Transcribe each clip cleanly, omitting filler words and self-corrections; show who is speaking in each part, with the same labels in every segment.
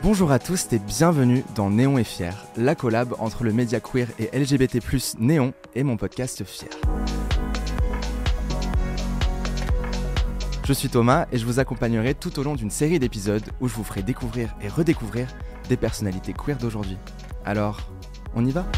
Speaker 1: Bonjour à tous et bienvenue dans Néon et Fier, la collab entre le média queer et LGBT+, Néon et mon podcast Fier. Je suis Thomas et je vous accompagnerai tout au long d'une série d'épisodes où je vous ferai découvrir et redécouvrir des personnalités queer d'aujourd'hui. Alors, on y va ?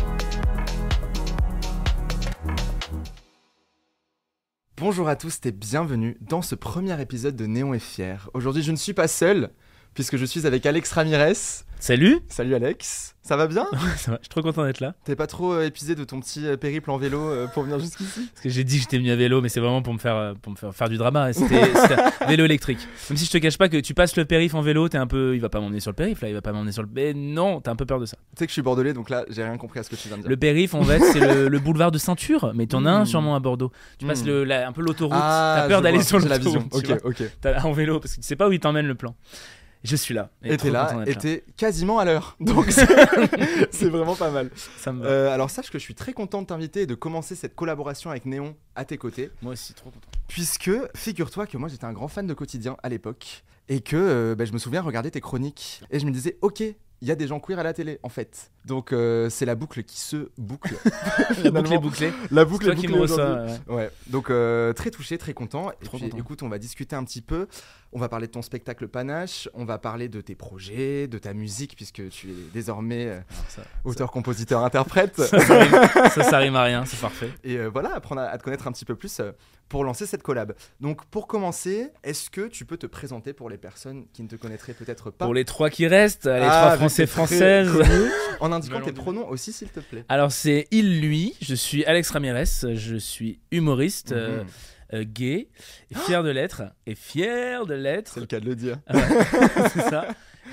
Speaker 1: Bonjour à tous et bienvenue dans ce premier épisode de Néon et Fier. Aujourd'hui, je ne suis pas seul, puisque je suis avec Alex Ramirez.
Speaker 2: Salut.
Speaker 1: Salut Alex, ça va bien ?
Speaker 2: Ça va, je suis trop content d'être là.
Speaker 1: T'es pas trop épuisé de ton petit périple en vélo pour venir jusqu'ici ?
Speaker 2: Parce que j'ai dit que j'étais venu à vélo, mais c'est vraiment pour me faire du drama. C'était un vélo électrique. Même si je te cache pas que tu passes le périph' en vélo, t'es un peu... Il va pas m'emmener sur le périph' là, il va pas m'emmener sur le... Mais non, t'as un peu peur de ça.
Speaker 1: Tu sais que je suis bordelais, donc là, j'ai rien compris à ce que tu viens de dire.
Speaker 2: Le périph', en fait, c'est le boulevard de Ceinture, mais t'en as un sûrement à Bordeaux. Tu passes un peu l'autoroute, t'as peur d'aller sur l'autoroute.
Speaker 1: J'ai la vision, ok.
Speaker 2: T'as en vélo, parce que tu sais pas où il t'emmène le plan. Je suis là.
Speaker 1: Et t'es là, et t'es quasiment à l'heure. Donc c'est vraiment pas mal.
Speaker 2: Ça me va.
Speaker 1: Alors sache que je suis très content de t'inviter et de commencer cette collaboration avec Néon à tes côtés.
Speaker 2: Moi aussi, trop content.
Speaker 1: Puisque, figure-toi que moi j'étais un grand fan de Quotidien à l'époque. Et que je me souviens regarder tes chroniques. Et je me disais, ok, il y a des gens queer à la télé en fait. Donc c'est la boucle qui se boucle.
Speaker 2: La boucle est bouclée.
Speaker 1: La boucle est
Speaker 2: bouclée.
Speaker 1: bouclée
Speaker 2: aujourd'hui.
Speaker 1: Ouais. Donc très touché, très content. Et puis
Speaker 2: content.
Speaker 1: Écoute, on va discuter un petit peu. On va parler de ton spectacle Panache. On va parler de tes projets, de ta musique, puisque tu es désormais auteur, compositeur, interprète.
Speaker 2: Ça rime à rien, c'est parfait.
Speaker 1: Et voilà, apprendre à te connaître un petit peu plus pour lancer cette collab. Donc pour commencer, est-ce que tu peux te présenter pour les personnes qui ne te connaîtraient peut-être pas ?
Speaker 2: Pour les trois qui restent, les trois Français françaises.
Speaker 1: En indiquant tes pronoms aussi, s'il te plaît.
Speaker 2: Alors c'est il, lui, je suis Alex Ramirez, je suis humoriste, gay, et fier de l'être.
Speaker 1: C'est le cas de le dire.
Speaker 2: C'est ça.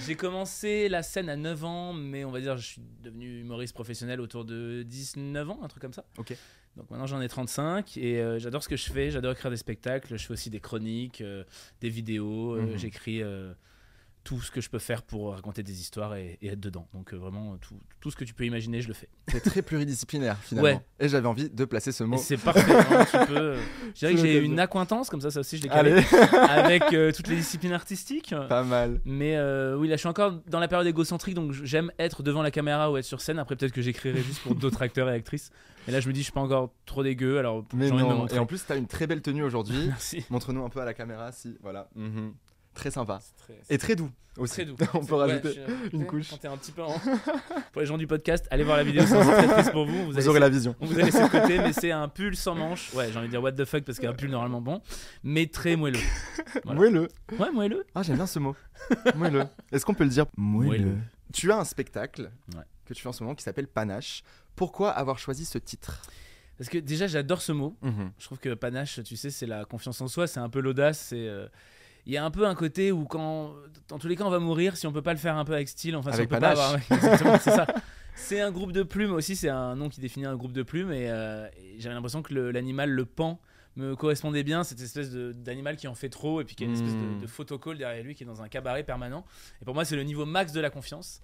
Speaker 2: J'ai commencé la scène à 9 ans, mais on va dire je suis devenu humoriste professionnel autour de 19 ans, un truc comme ça.
Speaker 1: Ok.
Speaker 2: Donc maintenant j'en ai 35 et j'adore ce que je fais, j'adore écrire des spectacles, je fais aussi des chroniques, des vidéos, j'écris tout ce que je peux faire pour raconter des histoires et être dedans. Donc vraiment tout ce que tu peux imaginer, je le fais.
Speaker 1: C'est très pluridisciplinaire finalement. Ouais. Et j'avais envie de placer ce mot.
Speaker 2: Et c'est parfait. Hein, tu peux, je dirais que j'ai une accointance, comme ça aussi je l'ai calé, avec toutes les disciplines artistiques.
Speaker 1: Pas mal.
Speaker 2: Mais oui, là je suis encore dans la période égocentrique, donc j'aime être devant la caméra ou être sur scène. Après peut-être que j'écrirai juste pour d'autres acteurs et actrices. Et là je me dis je suis pas encore trop dégueu, alors
Speaker 1: mais
Speaker 2: j'ai envie de me
Speaker 1: non.
Speaker 2: montrer.
Speaker 1: Et en plus t'as une très belle tenue aujourd'hui.
Speaker 2: Merci.
Speaker 1: Montre-nous un peu à la caméra si voilà. Très sympa.
Speaker 2: C'est
Speaker 1: et très doux aussi.
Speaker 2: Très doux.
Speaker 1: On peut rajouter une couche.
Speaker 2: Quand t'es un petit peu pour les gens du podcast, allez voir la vidéo, c'est très triste pour vous.
Speaker 1: Vous aurez la vision.
Speaker 2: On vous a laissé de côté, mais c'est un pull sans manches. Ouais, j'ai envie de dire what the fuck parce qu'un pull normalement bon, mais très moelleux.
Speaker 1: Voilà. Moelleux.
Speaker 2: Ouais, moelleux.
Speaker 1: Ah, j'aime bien ce mot. Moelleux. Est-ce qu'on peut le dire moelleux. Tu as un spectacle que tu fais en ce moment qui s'appelle Panache. Pourquoi avoir choisi ce titre ?
Speaker 2: Parce que déjà j'adore ce mot. Je trouve que Panache, tu sais, c'est la confiance en soi, c'est un peu l'audace, c'est il y a un peu un côté où quand dans tous les cas on va mourir si on peut pas le faire un peu avec style, enfin
Speaker 1: avec
Speaker 2: si on peut
Speaker 1: Panache.
Speaker 2: pas avoir exactement, c'est ça. C'est un groupe de plumes aussi, c'est un nom qui définit un groupe de plumes et j'avais l'impression que l'animal, le pan, me correspondait bien, cette espèce d'animal qui en fait trop et puis qui a une espèce de photocall derrière lui qui est dans un cabaret permanent. Et pour moi c'est le niveau max de la confiance.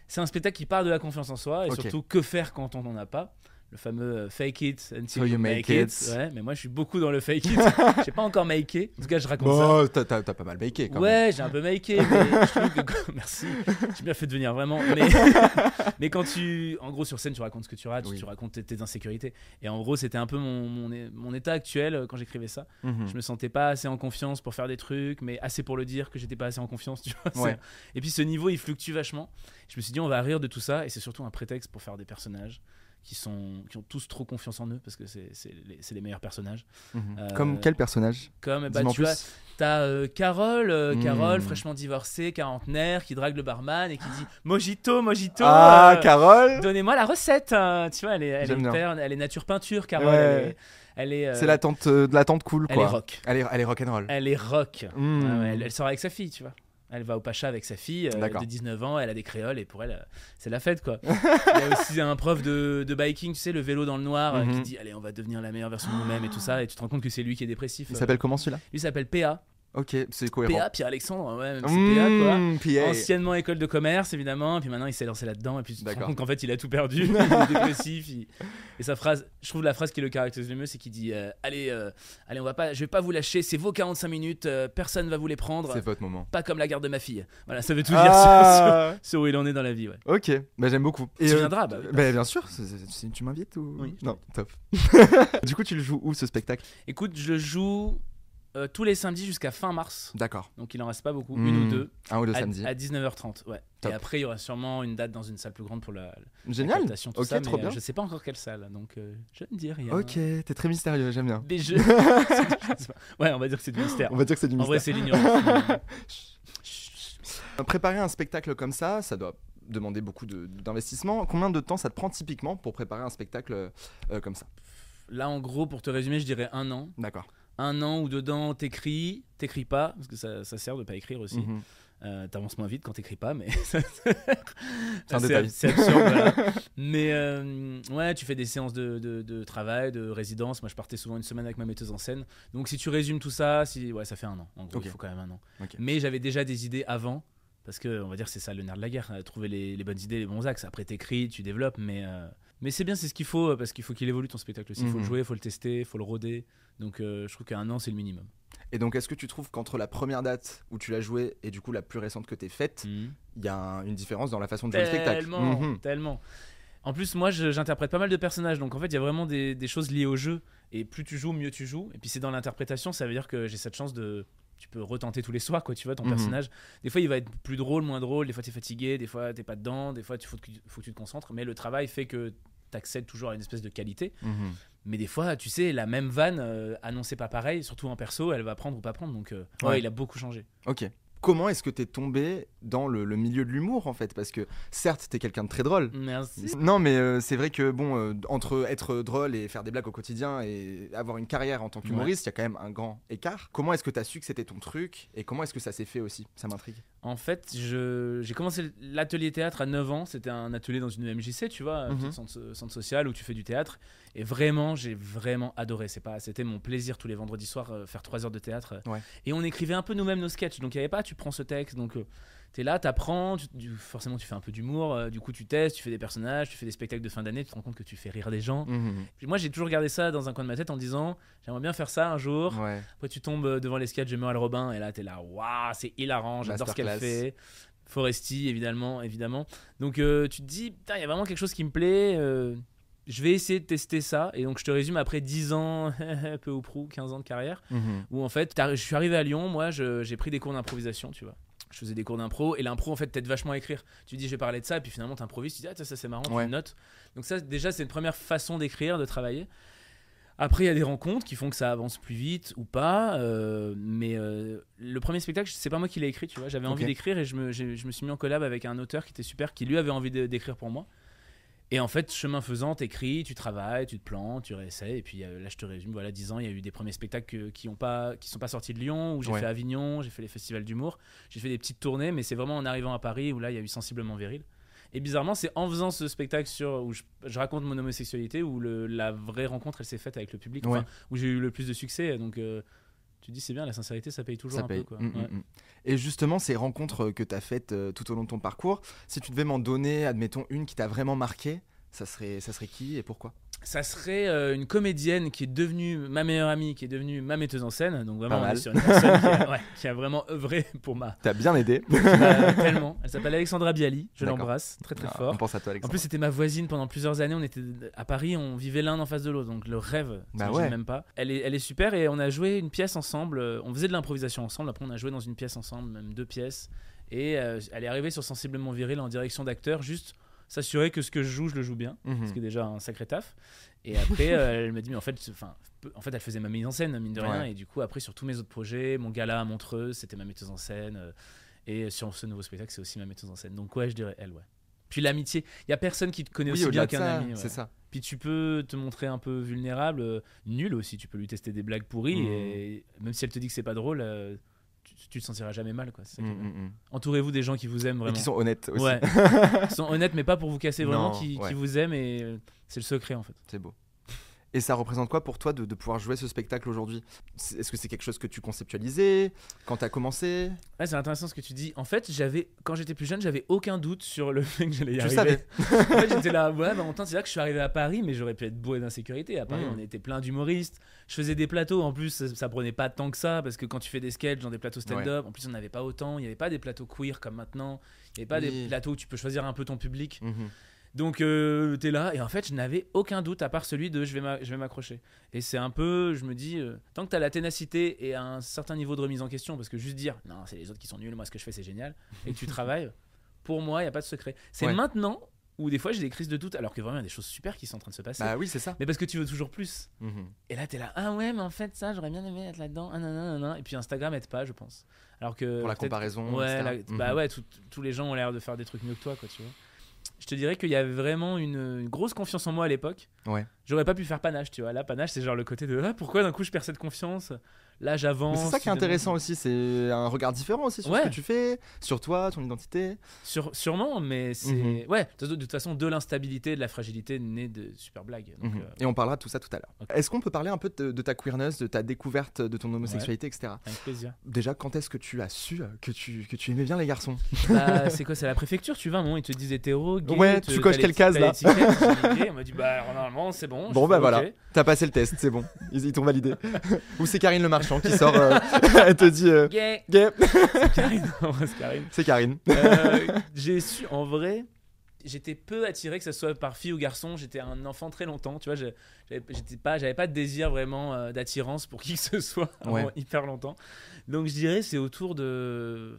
Speaker 2: C'est un spectacle qui part de la confiance en soi et surtout que faire quand on n'en a pas. Le fameux fake it until you make it. Ouais, mais moi je suis beaucoup dans le fake it. J'ai pas encore maké. En tout cas, je raconte ça.
Speaker 1: T'as pas mal maké quand même.
Speaker 2: Ouais, j'ai un peu maké, mais je trouve que merci. J'ai bien fait de venir vraiment. Mais quand en gros sur scène, tu racontes ce que tu rates, tu racontes tes insécurités. Et en gros, c'était un peu mon état actuel quand j'écrivais ça. Je me sentais pas assez en confiance pour faire des trucs, mais assez pour le dire que j'étais pas assez en confiance. Tu vois.
Speaker 1: Ouais.
Speaker 2: Et puis ce niveau, il fluctue vachement. Je me suis dit, on va rire de tout ça, et c'est surtout un prétexte pour faire des personnages qui ont tous trop confiance en eux parce que c'est les meilleurs personnages.
Speaker 1: Comme quel personnage ?
Speaker 2: Comme tu vois, t'as Carole, fraîchement divorcée, quarantenaire, qui drague le barman et qui dit Mojito.
Speaker 1: Carole.
Speaker 2: Donnez-moi la recette. Tu vois, elle est nature peinture, Carole.
Speaker 1: Ouais.
Speaker 2: Elle est.
Speaker 1: C'est la tante de la tante cool quoi.
Speaker 2: Elle est rock.
Speaker 1: Elle est rock'n'roll.
Speaker 2: Elle est rock. Elle sort avec sa fille, tu vois. Elle va au Pacha avec sa fille de 19 ans, elle a des créoles et pour elle, c'est la fête quoi. Il y a aussi un prof de biking, tu sais, le vélo dans le noir, qui dit allez, on va devenir la meilleure version de nous-mêmes et tout ça, et tu te rends compte que c'est lui qui est dépressif.
Speaker 1: Il s'appelle comment celui-là ?
Speaker 2: Lui s'appelle PA.
Speaker 1: Ok, c'est cohérent.
Speaker 2: PA, Pierre-Alexandre, ouais, même c'est PA quoi.
Speaker 1: PA.
Speaker 2: Anciennement école de commerce évidemment, et puis maintenant il s'est lancé là-dedans, et puis tu te rends
Speaker 1: D'accord.
Speaker 2: compte qu'en fait il a tout perdu, il est dépressif. Et sa phrase, je trouve la phrase qui le caractérise le mieux, c'est qu'il dit allez, je vais pas vous lâcher, c'est vos 45 minutes, personne va vous les prendre.
Speaker 1: C'est votre moment.
Speaker 2: Pas comme la garde de ma fille. Voilà, ça veut tout dire sur où il en est dans la vie. Ouais.
Speaker 1: Ok, bah j'aime beaucoup.
Speaker 2: Tu viendras, bah oui.
Speaker 1: Bah bien sûr, tu m'invites ou...
Speaker 2: Oui.
Speaker 1: Non, top. Du coup, tu le joues où ce spectacle?
Speaker 2: Écoute, je le joue tous les samedis jusqu'à fin mars.
Speaker 1: D'accord.
Speaker 2: Donc il en reste pas beaucoup, une ou deux.
Speaker 1: Un ou deux
Speaker 2: à,
Speaker 1: samedis.
Speaker 2: à 19h30, ouais.
Speaker 1: Top.
Speaker 2: Et après, il y aura sûrement une date dans une salle plus grande pour la
Speaker 1: Génial.
Speaker 2: captation, tout
Speaker 1: Ok,
Speaker 2: ça,
Speaker 1: trop
Speaker 2: mais
Speaker 1: bien.
Speaker 2: je sais pas encore quelle salle, donc je ne dis rien.
Speaker 1: Ok, t'es très mystérieux, j'aime bien.
Speaker 2: Des jeux. Ouais, on va dire que c'est du mystère.
Speaker 1: On va dire que c'est du
Speaker 2: En
Speaker 1: mystère.
Speaker 2: vrai, c'est l'ignorance.
Speaker 1: Préparer un spectacle comme ça doit demander beaucoup d'investissement. Combien de temps ça te prend typiquement pour préparer un spectacle comme ça?
Speaker 2: Là, en gros, pour te résumer, je dirais 1 an.
Speaker 1: D'accord.
Speaker 2: 1 an où dedans t'écris pas, parce que ça sert de pas écrire aussi.
Speaker 1: Mhm.
Speaker 2: T'avances moins vite quand t'écris pas, mais
Speaker 1: C'est un détail.
Speaker 2: c'est absurde. Voilà. Mais ouais, tu fais des séances de travail, de résidence. Moi, je partais souvent une semaine avec ma metteuse en scène. Donc, si tu résumes tout ça, ouais, ça fait 1 an. En gros,
Speaker 1: Ok.
Speaker 2: il faut quand même 1 an.
Speaker 1: Ok.
Speaker 2: Mais j'avais déjà des idées avant, parce que on va dire c'est ça le nerf de la guerre, trouver les bonnes idées, les bons axes. Après, t'écris, tu développes, mais c'est bien, c'est ce qu'il faut, parce qu'il faut qu'il évolue ton spectacle aussi. Il faut le jouer, il faut le tester, il faut le roder. Donc, je trouve qu'1 an, c'est le minimum.
Speaker 1: Et donc, est-ce que tu trouves qu'entre la première date où tu l'as joué et du coup la plus récente que t'es faite, il y a une différence dans la façon de jouer le spectacle?
Speaker 2: Tellement. En plus, moi, j'interprète pas mal de personnages, donc en fait, il y a vraiment des choses liées au jeu. Et plus tu joues, mieux tu joues. Et puis, c'est dans l'interprétation, ça veut dire que j'ai cette chance de... Tu peux retenter tous les soirs, quoi, tu vois, ton personnage. Des fois, il va être plus drôle, moins drôle. Des fois, t'es fatigué. Des fois, t'es pas dedans. Des fois, faut que tu te concentres. Mais le travail fait que t'accèdes toujours à une espèce de qualité. Mais des fois, tu sais, la même vanne annoncée pas pareil, surtout en perso, elle va prendre ou pas prendre. Donc, ouais, il a beaucoup changé.
Speaker 1: Ok. Comment est-ce que t'es tombé dans le milieu de l'humour en fait? Parce que certes, t'es quelqu'un de très drôle.
Speaker 2: Merci.
Speaker 1: Non, mais c'est vrai que bon, entre être drôle et faire des blagues au quotidien et avoir une carrière en tant qu'humoriste, il y a quand même un grand écart. Comment est-ce que t'as su que c'était ton truc et comment est-ce que ça s'est fait aussi? Ça m'intrigue.
Speaker 2: En fait, j'ai commencé l'atelier théâtre à 9 ans. C'était un atelier dans une MJC, tu vois, un petit centre social où tu fais du théâtre. Et vraiment, j'ai vraiment adoré. C'était mon plaisir tous les vendredis soirs, faire 3 heures de théâtre.
Speaker 1: Ouais.
Speaker 2: Et on écrivait un peu nous-mêmes nos sketchs. Donc il n'y avait pas, tu prends ce texte. Donc t'es là, t'apprends. Forcément, tu fais un peu d'humour. Du coup, tu testes, tu fais des personnages, tu fais des spectacles de fin d'année. Tu te rends compte que tu fais rire des gens. Puis moi, j'ai toujours gardé ça dans un coin de ma tête en disant j'aimerais bien faire ça un jour.
Speaker 1: Ouais.
Speaker 2: Après, tu tombes devant les sketchs de Muriel Robin. Et là, t'es là, waouh, c'est hilarant. J'adore ce qu'elle fait. Foresti, évidemment. Donc tu te dis, putain, il y a vraiment quelque chose qui me plaît. Je vais essayer de tester ça. Et donc je te résume, après 10 ans, peu ou prou, 15 ans de carrière, où en fait, je suis arrivé à Lyon, moi j'ai pris des cours d'improvisation, tu vois. Je faisais des cours d'impro, et l'impro en fait t'aide vachement à écrire. Tu dis je vais parler de ça, et puis finalement t'improvises, tu dis ça c'est marrant, tu le notes. Donc ça déjà c'est une première façon d'écrire, de travailler. Après il y a des rencontres qui font que ça avance plus vite ou pas, mais le premier spectacle c'est pas moi qui l'ai écrit, tu vois. J'avais envie d'écrire et je me suis mis en collab avec un auteur qui était super, qui lui avait envie d'écrire pour moi. Et en fait, chemin faisant, t'écris, tu travailles, tu te plantes, tu réessayes. Et puis là, je te résume, voilà, 10 ans, il y a eu des premiers spectacles qui sont pas sortis de Lyon, où j'ai fait Avignon, j'ai fait les festivals d'humour, j'ai fait des petites tournées, mais c'est vraiment en arrivant à Paris où là, il y a eu Sensiblement Viril. Et bizarrement, c'est en faisant ce spectacle où je raconte mon homosexualité où la vraie rencontre, elle s'est faite avec le public, où j'ai eu le plus de succès. Donc, tu dis, c'est bien, la sincérité, ça paye toujours un peu. Quoi.
Speaker 1: Et justement, ces rencontres que tu as faites tout au long de ton parcours, si tu devais m'en donner, admettons, une qui t'a vraiment marqué, ça serait qui et pourquoi?
Speaker 2: Ça serait une comédienne qui est devenue ma meilleure amie, qui est devenue ma metteuse en scène. Donc vraiment, on est sur une personne qui a vraiment œuvré pour ma...
Speaker 1: T'as bien aidé.
Speaker 2: Tellement. Elle s'appelle Alexandra Bialy. Je l'embrasse très fort.
Speaker 1: On pense à toi, Alexandra.
Speaker 2: En plus, c'était ma voisine pendant plusieurs années. On était à Paris, on vivait l'un en face de l'autre. Donc le rêve, même pas. Elle est super et on a joué une pièce ensemble. On faisait de l'improvisation ensemble. Après, on a joué dans une pièce ensemble, même 2 pièces. Et elle est arrivée sur Sensiblement Viril en direction d'acteur, juste s'assurer que ce que je le joue bien, ce qui est déjà un sacré taf. Et après, elle m'a dit, mais en fait, elle faisait ma mise en scène, mine de rien. Et du coup, après, sur tous mes autres projets, mon gala à Montreux, c'était ma metteuse en scène. Et sur ce nouveau spectacle, c'est aussi ma metteuse en scène. Donc, ouais, je dirais elle, ouais. Puis l'amitié, il y a personne qui te connaît aussi bien qu'un ami. Ouais.
Speaker 1: C'est ça.
Speaker 2: Puis tu peux te montrer un peu vulnérable, nul aussi. Tu peux lui tester des blagues pourries. Et même si elle te dit que c'est pas drôle, tu te sentiras jamais mal, quoi. C'est ça entourez-vous des gens qui vous aiment vraiment.
Speaker 1: Et qui sont honnêtes aussi.
Speaker 2: Ouais. Qui sont honnêtes, mais pas pour vous casser, vraiment, qui vous aiment, et c'est le secret en fait.
Speaker 1: C'est beau. Et ça représente quoi pour toi de pouvoir jouer ce spectacle aujourd'hui ? Est-ce que c'est quelque chose que tu conceptualisais quand tu as commencé ?
Speaker 2: Ouais, c'est intéressant ce que tu dis. En fait, quand j'étais plus jeune, j'avais aucun doute sur le fait que j'allais y
Speaker 1: Tu
Speaker 2: arriver.
Speaker 1: savais.
Speaker 2: En fait, j'étais là, ouais, bah, en même temps, c'est là que je suis arrivé à Paris, mais j'aurais pu être bourré d'insécurité. À Paris, on était plein d'humoristes. Je faisais des plateaux. En plus, ça prenait pas tant que ça, parce que quand tu fais des sketchs dans des plateaux stand-up, en plus, on n'avait pas autant. Il n'y avait pas des plateaux queer comme maintenant. Il n'y avait pas des plateaux où tu peux choisir un peu ton public. Donc t'es là et en fait je n'avais aucun doute à part celui de je vais m'accrocher. Et c'est un peu, je me dis, tant que t'as la ténacité et un certain niveau de remise en question, parce que juste dire non c'est les autres qui sont nuls, moi ce que je fais c'est génial, et que tu travailles, pour moi il n'y a pas de secret. C'est maintenant où des fois j'ai des crises de doute alors que vraiment il y a des choses super qui sont en train de se passer.
Speaker 1: Bah oui c'est ça.
Speaker 2: Mais parce que tu veux toujours plus. Et là t'es là, ah ouais mais en fait ça j'aurais bien aimé être là-dedans, et puis Instagram aide pas je pense. Alors que
Speaker 1: pour la comparaison,
Speaker 2: ouais, bah ouais tous les gens ont l'air de faire des trucs mieux que toi quoi tu vois. Je te dirais qu'il y avait vraiment une grosse confiance en moi à l'époque.
Speaker 1: Ouais.
Speaker 2: J'aurais pas pu faire panache, tu vois. Là, panache, c'est genre le côté de pourquoi d'un coup je perds cette confiance. Là, j'avance.
Speaker 1: Mais c'est ça qui est intéressant aussi, c'est un regard différent aussi sur ce que tu fais, sur toi, ton identité.
Speaker 2: Sûrement, mais c'est. Ouais, de toute façon, de l'instabilité, de la fragilité naît de super blagues. Donc,
Speaker 1: Et on parlera de tout ça tout à l'heure. Okay. Est-ce qu'on peut parler un peu de ta queerness, de ta découverte de ton homosexualité, etc.
Speaker 2: Avec plaisir.
Speaker 1: Déjà, quand est-ce que tu as su que tu aimais bien les garçons ?
Speaker 2: Bah, c'est quoi ? C'est la préfecture, tu vas, à un moment, ils te disent hétéro, gay.
Speaker 1: Ouais, tu coches quelle case là ?
Speaker 2: On m'a dit, bah, normalement, c'est bon.
Speaker 1: Bon, bah voilà, t'as passé le test, c'est bon. Ils t'ont validé. Ou c'est Karine Le Marchand qui sort, elle te dit
Speaker 2: gay. C'est Karine. C'est Karine.
Speaker 1: C'est Karine.
Speaker 2: J'ai su, en vrai, j'étais peu attiré que ce soit par fille ou garçon. J'étais un enfant très longtemps, tu vois. J'avais pas de désir vraiment d'attirance pour qui que ce soit hyper longtemps. Donc je dirais c'est autour de,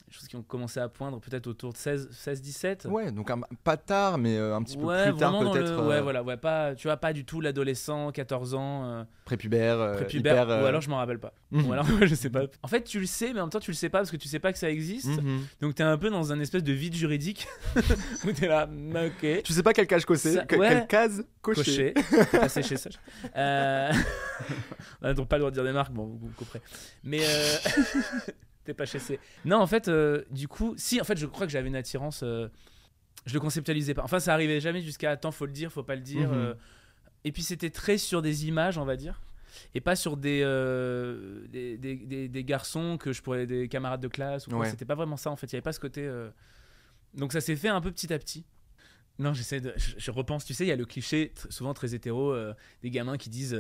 Speaker 2: des choses qui ont commencé à poindre peut-être autour de 16-17.
Speaker 1: Ouais, donc pas tard, mais un petit peu plus tard peut-être.
Speaker 2: Ouais, voilà, pas, tu vois, pas du tout l'adolescent, 14 ans.
Speaker 1: Prépubère.
Speaker 2: Hyper, ou alors je m'en rappelle pas. Ou alors je sais pas. En fait, tu le sais, mais en même temps tu le sais pas parce que tu sais pas que ça existe. Donc t'es un peu dans un espèce de vide juridique où t'es là, ok.
Speaker 1: Tu sais pas quelle case cocher. Quelle case cocher.
Speaker 2: T'es passé chez Sage. On n'a donc pas le droit de dire des marques, bon, vous comprendrez. Mais. T'es pas chassé. Non, en fait, du coup, si, en fait, je crois que j'avais une attirance. Je le conceptualisais pas. Enfin, ça arrivait jamais jusqu'à attends, faut le dire, faut pas le dire. Et puis, c'était très sur des images, on va dire. Et pas sur des garçons que je pourrais, des camarades de classe. Ou quoi. C'était pas vraiment ça, en fait. Il y avait pas ce côté. Donc, ça s'est fait un peu petit à petit. Non, je repense, tu sais, il y a le cliché, souvent très hétéro, des gamins qui disent.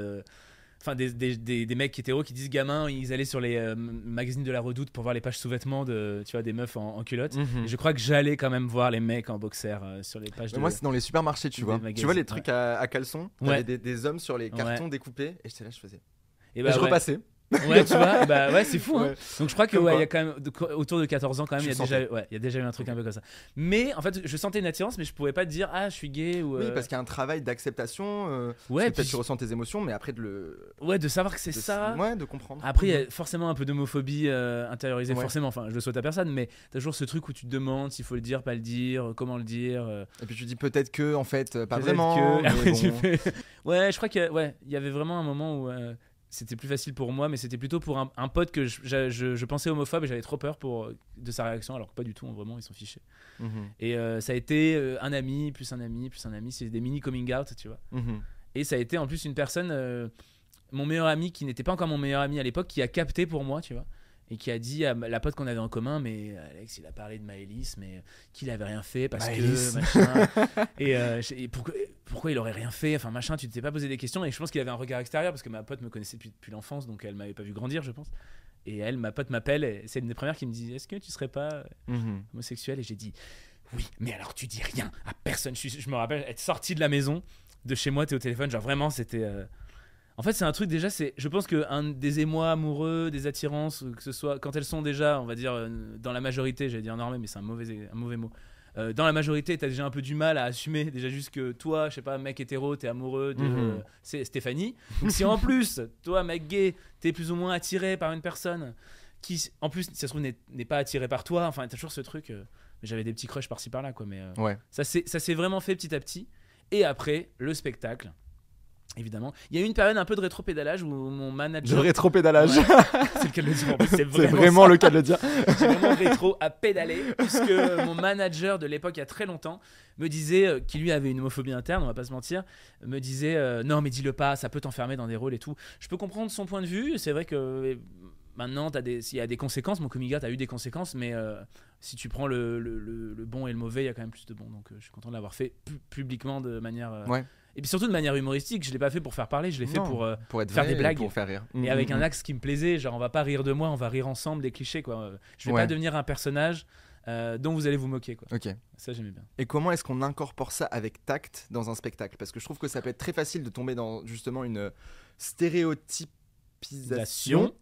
Speaker 2: Enfin, des mecs hétéros qui disent gamins, ils allaient sur les magazines de la Redoute pour voir les pages sous-vêtements de, tu vois, des meufs en culotte. Et je crois que j'allais quand même voir les mecs en boxer sur les pages.
Speaker 1: Moi, c'est dans les supermarchés, tu vois. Tu vois les trucs à caleçons, t'avais des hommes sur les cartons découpés, et j'étais là, je faisais. Et je repassais.
Speaker 2: Ouais, tu vois, bah ouais, c'est fou. Hein. Donc je crois que il y a quand même autour de 14 ans quand même, il y a déjà eu un truc un peu comme ça. Mais en fait, je sentais une attirance, mais je pouvais pas te dire je suis gay ou.
Speaker 1: Oui, parce qu'il y a un travail d'acceptation. Peut-être tu ressens tes émotions, mais après
Speaker 2: de savoir que c'est ça.
Speaker 1: Ouais, de comprendre.
Speaker 2: Après, il y a forcément un peu d'homophobie intériorisée, forcément. Enfin, je le souhaite à personne, mais t'as toujours ce truc où tu te demandes s'il faut le dire, pas le dire, comment le dire.
Speaker 1: Et puis tu dis peut-être que, en fait, pas vraiment.
Speaker 2: Ouais, je crois que il y avait vraiment un moment où. C'était plus facile pour moi, mais c'était plutôt pour un pote que je pensais homophobe et j'avais trop peur de sa réaction, alors que pas du tout, vraiment, ils s'en fichaient. Et ça a été un ami, plus un ami, plus un ami, c'est des mini coming out, tu vois. Et ça a été en plus une personne, mon meilleur ami, qui n'était pas encore mon meilleur ami à l'époque, qui a capté pour moi, tu vois. Et qui a dit à la pote qu'on avait en commun, mais Alex, il a parlé de Maëlys, mais qu'il avait rien fait parce que machin. Et pourquoi il aurait rien fait, enfin machin, tu t'es pas posé des questions. Et je pense qu'il avait un regard extérieur parce que ma pote me connaissait depuis l'enfance, donc elle m'avait pas vu grandir, je pense. Et ma pote m'appelle, et c'est une des premières qui me dit est-ce que tu serais pas homosexuel? Et j'ai dit oui, mais alors tu dis rien à personne. Je me rappelle être sorti de la maison, de chez moi, t'es au téléphone, genre vraiment c'était. En fait, c'est un truc déjà, je pense que des émois amoureux, des attirances, que ce soit quand elles sont déjà, on va dire, dans la majorité, j'allais dire normé, mais c'est un mauvais mot. Dans la majorité, t'as déjà un peu du mal à assumer, déjà juste que toi, je sais pas, mec hétéro, t'es amoureux de Stéphanie. Donc si en plus, toi, mec gay, t'es plus ou moins attiré par une personne qui, en plus, si ça se trouve, n'est pas attiré par toi, enfin, t'as toujours ce truc. J'avais des petits crushs par-ci par-là, quoi, mais ça s'est vraiment fait petit à petit. Et après, le spectacle. évidemment. Il y a eu une période un peu de rétro-pédalage où mon
Speaker 1: De
Speaker 2: manager...
Speaker 1: rétro-pédalage.
Speaker 2: Ouais, c'est le cas de le dire, en fait, c'est
Speaker 1: C'est
Speaker 2: vraiment
Speaker 1: vraiment
Speaker 2: ça.
Speaker 1: le cas de le dire.
Speaker 2: J'ai vraiment rétro à pédaler, puisque mon manager de l'époque, il y a très longtemps, me disait, qui lui avait une homophobie interne, on va pas se mentir, me disait non mais dis-le pas, ça peut t'enfermer dans des rôles et tout. Je peux comprendre son point de vue, c'est vrai que maintenant il y a des conséquences, mon coming out a eu des conséquences, mais si tu prends le bon et le mauvais, il y a quand même plus de bon, donc je suis content de l'avoir fait publiquement de manière...
Speaker 1: Ouais.
Speaker 2: Et puis surtout de manière humoristique, je l'ai pas fait pour faire parler, je l'ai fait
Speaker 1: Non,
Speaker 2: pour
Speaker 1: être
Speaker 2: faire
Speaker 1: vrai
Speaker 2: des blagues.
Speaker 1: pour faire rire.
Speaker 2: et avec un axe qui me plaisait, genre on va pas rire de moi, on va rire ensemble des clichés quoi. Je vais pas devenir un personnage dont vous allez vous moquer quoi.
Speaker 1: Ok.
Speaker 2: Ça j'aimais bien.
Speaker 1: Et comment est-ce qu'on incorpore ça avec tact dans un spectacle? Parce que je trouve que ça peut être très facile de tomber dans justement une stéréotypisation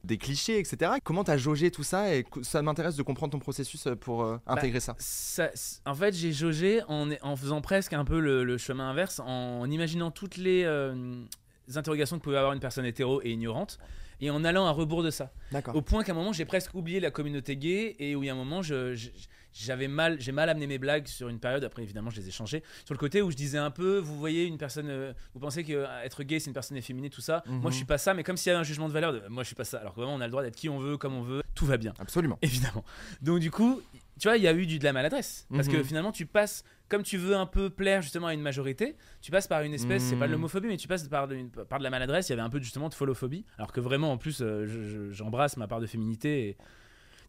Speaker 1: des clichés, etc. Comment t'as jaugé tout ça? Et ça m'intéresse de comprendre ton processus pour intégrer ça.
Speaker 2: En fait j'ai jaugé en faisant presque un peu le chemin inverse, en imaginant toutes les interrogations que pouvait avoir une personne hétéro et ignorante, et en allant à rebours de ça.
Speaker 1: D'accord.
Speaker 2: Au point qu'à un moment j'ai presque oublié la communauté gay, et où il y a un moment j'ai mal amené mes blagues sur une période, après évidemment je les ai changées, sur le côté où je disais un peu, vous voyez une personne, vous pensez qu'être gay c'est une personne efféminée, tout ça, moi je suis pas ça, mais comme s'il y avait un jugement de valeur de moi je suis pas ça, alors que vraiment on a le droit d'être qui on veut, comme on veut, tout va bien.
Speaker 1: Absolument.
Speaker 2: Évidemment. Donc du coup, tu vois, il y a eu de la maladresse, parce que finalement tu passes, comme tu veux un peu plaire justement à une majorité, tu passes par une espèce, c'est pas de l'homophobie, mais tu passes par de la maladresse. Il y avait un peu justement de folophobie, alors que vraiment en plus j'embrasse ma part de féminité.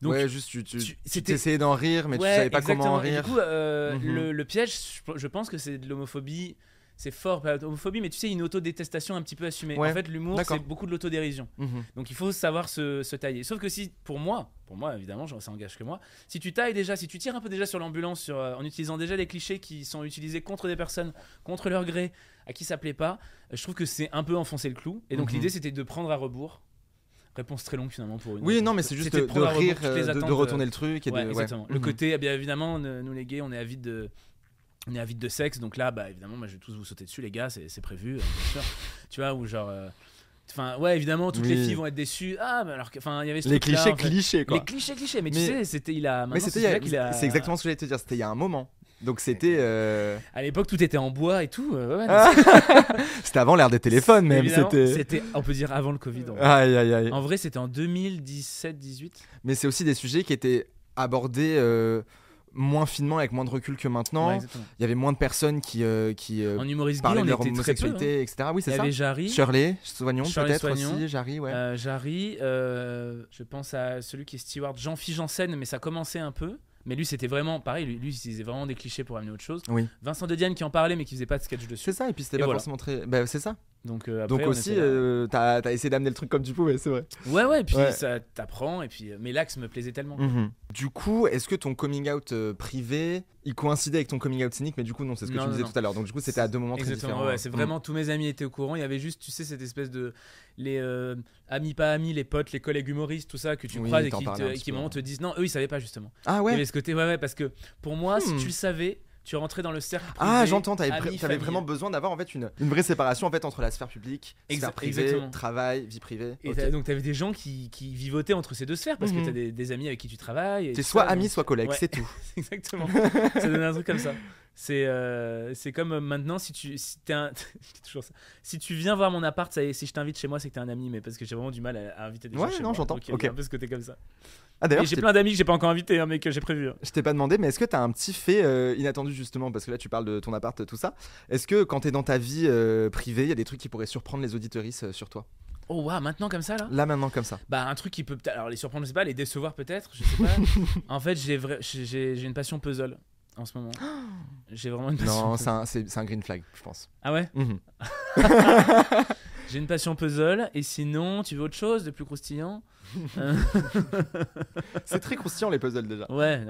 Speaker 2: Donc,
Speaker 1: ouais, juste tu essayais d'en rire, mais tu savais pas comment en rire.
Speaker 2: Et du coup, le piège, je pense que c'est de l'homophobie. C'est fort, pas l'homophobie, mais tu sais, une autodétestation un petit peu assumée.
Speaker 1: Ouais,
Speaker 2: en fait, l'humour,
Speaker 1: d'accord.
Speaker 2: c'est beaucoup de l'autodérision. Donc il faut savoir se tailler. Sauf que si, pour moi évidemment, ça engage que moi, si tu tailles déjà, si tu tires un peu déjà sur l'ambulance en utilisant déjà des clichés qui sont utilisés contre des personnes, contre leur gré, à qui ça plaît pas, je trouve que c'est un peu enfoncer le clou. Et donc l'idée, c'était de prendre à rebours. Réponse très longue finalement pour une.
Speaker 1: Oui, non, mais c'est juste de rire, de retourner le truc. Et
Speaker 2: ouais, exactement. Le côté, eh bien évidemment, nous les gays, on est avides de sexe, donc là, bah évidemment, moi je vais tous vous sauter dessus, les gars, c'est prévu, bien sûr. Tu vois, ou genre. Enfin, ouais, évidemment, toutes les filles vont être déçues. Ah, mais alors que. Enfin, il y avait ce
Speaker 1: les
Speaker 2: truc-là,
Speaker 1: clichés, quoi.
Speaker 2: Les clichés, mais tu sais, c'était.
Speaker 1: C'est exactement ce que j'allais te dire, c'était il y a un moment. Donc c'était.
Speaker 2: À l'époque, tout était en bois et tout.
Speaker 1: C'était avant l'ère des téléphones, même.
Speaker 2: C'était, on peut dire, avant le Covid.
Speaker 1: Aïe, aïe, aïe.
Speaker 2: En vrai, c'était en 2017-18.
Speaker 1: Mais c'est aussi des sujets qui étaient abordés moins finement, avec moins de recul que maintenant.
Speaker 2: Ouais,
Speaker 1: il y avait moins de personnes qui
Speaker 2: en humoriste
Speaker 1: parlaient
Speaker 2: gay,
Speaker 1: de leur
Speaker 2: on était
Speaker 1: homosexualité,
Speaker 2: très peu,
Speaker 1: etc. Oui, c'est ça.
Speaker 2: Il y avait Jarry.
Speaker 1: Shirley Soignon, peut-être
Speaker 2: Soignon.
Speaker 1: aussi. Jarry, ouais.
Speaker 2: Jarry, je pense à celui qui est steward, Jean-Philippe Janssen, mais ça commençait un peu. Mais lui, c'était vraiment pareil. Lui, il utilisait vraiment des clichés pour amener autre chose.
Speaker 1: Oui.
Speaker 2: Vincent De Dienne qui en parlait, mais qui faisait pas de sketch dessus.
Speaker 1: C'est ça, et puis c'était pas forcément très. Bah, c'est ça.
Speaker 2: Donc
Speaker 1: aussi, t'as essayé d'amener le truc comme tu pouvais, c'est vrai.
Speaker 2: Ouais, et puis ça t'apprend, et puis mais l'axe me plaisait tellement.
Speaker 1: Du coup, est-ce que ton coming out privé, il coïncidait avec ton coming out cynique? Mais du coup, non, c'est ce que tu disais tout à l'heure. Donc du coup, c'était à deux moments très différents.
Speaker 2: Ouais, c'est vraiment tous mes amis étaient au courant. Il y avait juste, tu sais, cette espèce de les amis pas amis, les potes, les collègues humoristes, tout ça que tu croises et qui moment te disent non, eux ils savaient pas justement.
Speaker 1: Ah ouais.
Speaker 2: Il y avait ce côté parce que pour moi, si tu le savais, tu rentrais dans le cercle privé.
Speaker 1: Ah, j'entends, t'avais vraiment besoin d'avoir en fait une vraie séparation en fait entre la sphère publique, sphère privée, travail, vie privée.
Speaker 2: Et donc t'avais des gens qui vivotaient entre ces deux sphères parce que t'as des amis avec qui tu travailles.
Speaker 1: T'es soit ami, soit collègue, c'est tout.
Speaker 2: Exactement. Ça donne un truc comme ça. C'est comme maintenant si tu viens voir mon appart, ça y est, si je t'invite chez moi, c'est que t'es un ami, mais parce que j'ai vraiment du mal à inviter des gens chez moi.
Speaker 1: J'entends.
Speaker 2: Donc, il y a un peu ce côté comme ça.
Speaker 1: Ah, d'ailleurs,
Speaker 2: et j'ai plein d'amis que j'ai pas encore invités, mais que j'ai prévu.
Speaker 1: Je t'ai pas demandé, mais est-ce que t'as un petit fait inattendu justement, parce que là tu parles de ton appart, tout ça. Est-ce que quand t'es dans ta vie privée, il y a des trucs qui pourraient surprendre les auditeuristes sur toi?
Speaker 2: Oh waouh, maintenant comme ça là?
Speaker 1: Là maintenant comme ça.
Speaker 2: Bah un truc qui peut alors les surprendre, je sais pas, les décevoir peut-être, je sais pas. En fait, j'ai une passion puzzle en ce moment. J'ai vraiment une passion.
Speaker 1: Non, c'est un green flag, je pense.
Speaker 2: Ah ouais? J'ai une passion puzzle, et sinon, tu veux autre chose de plus croustillant?
Speaker 1: C'est très croustillant les puzzles déjà.
Speaker 2: Ouais,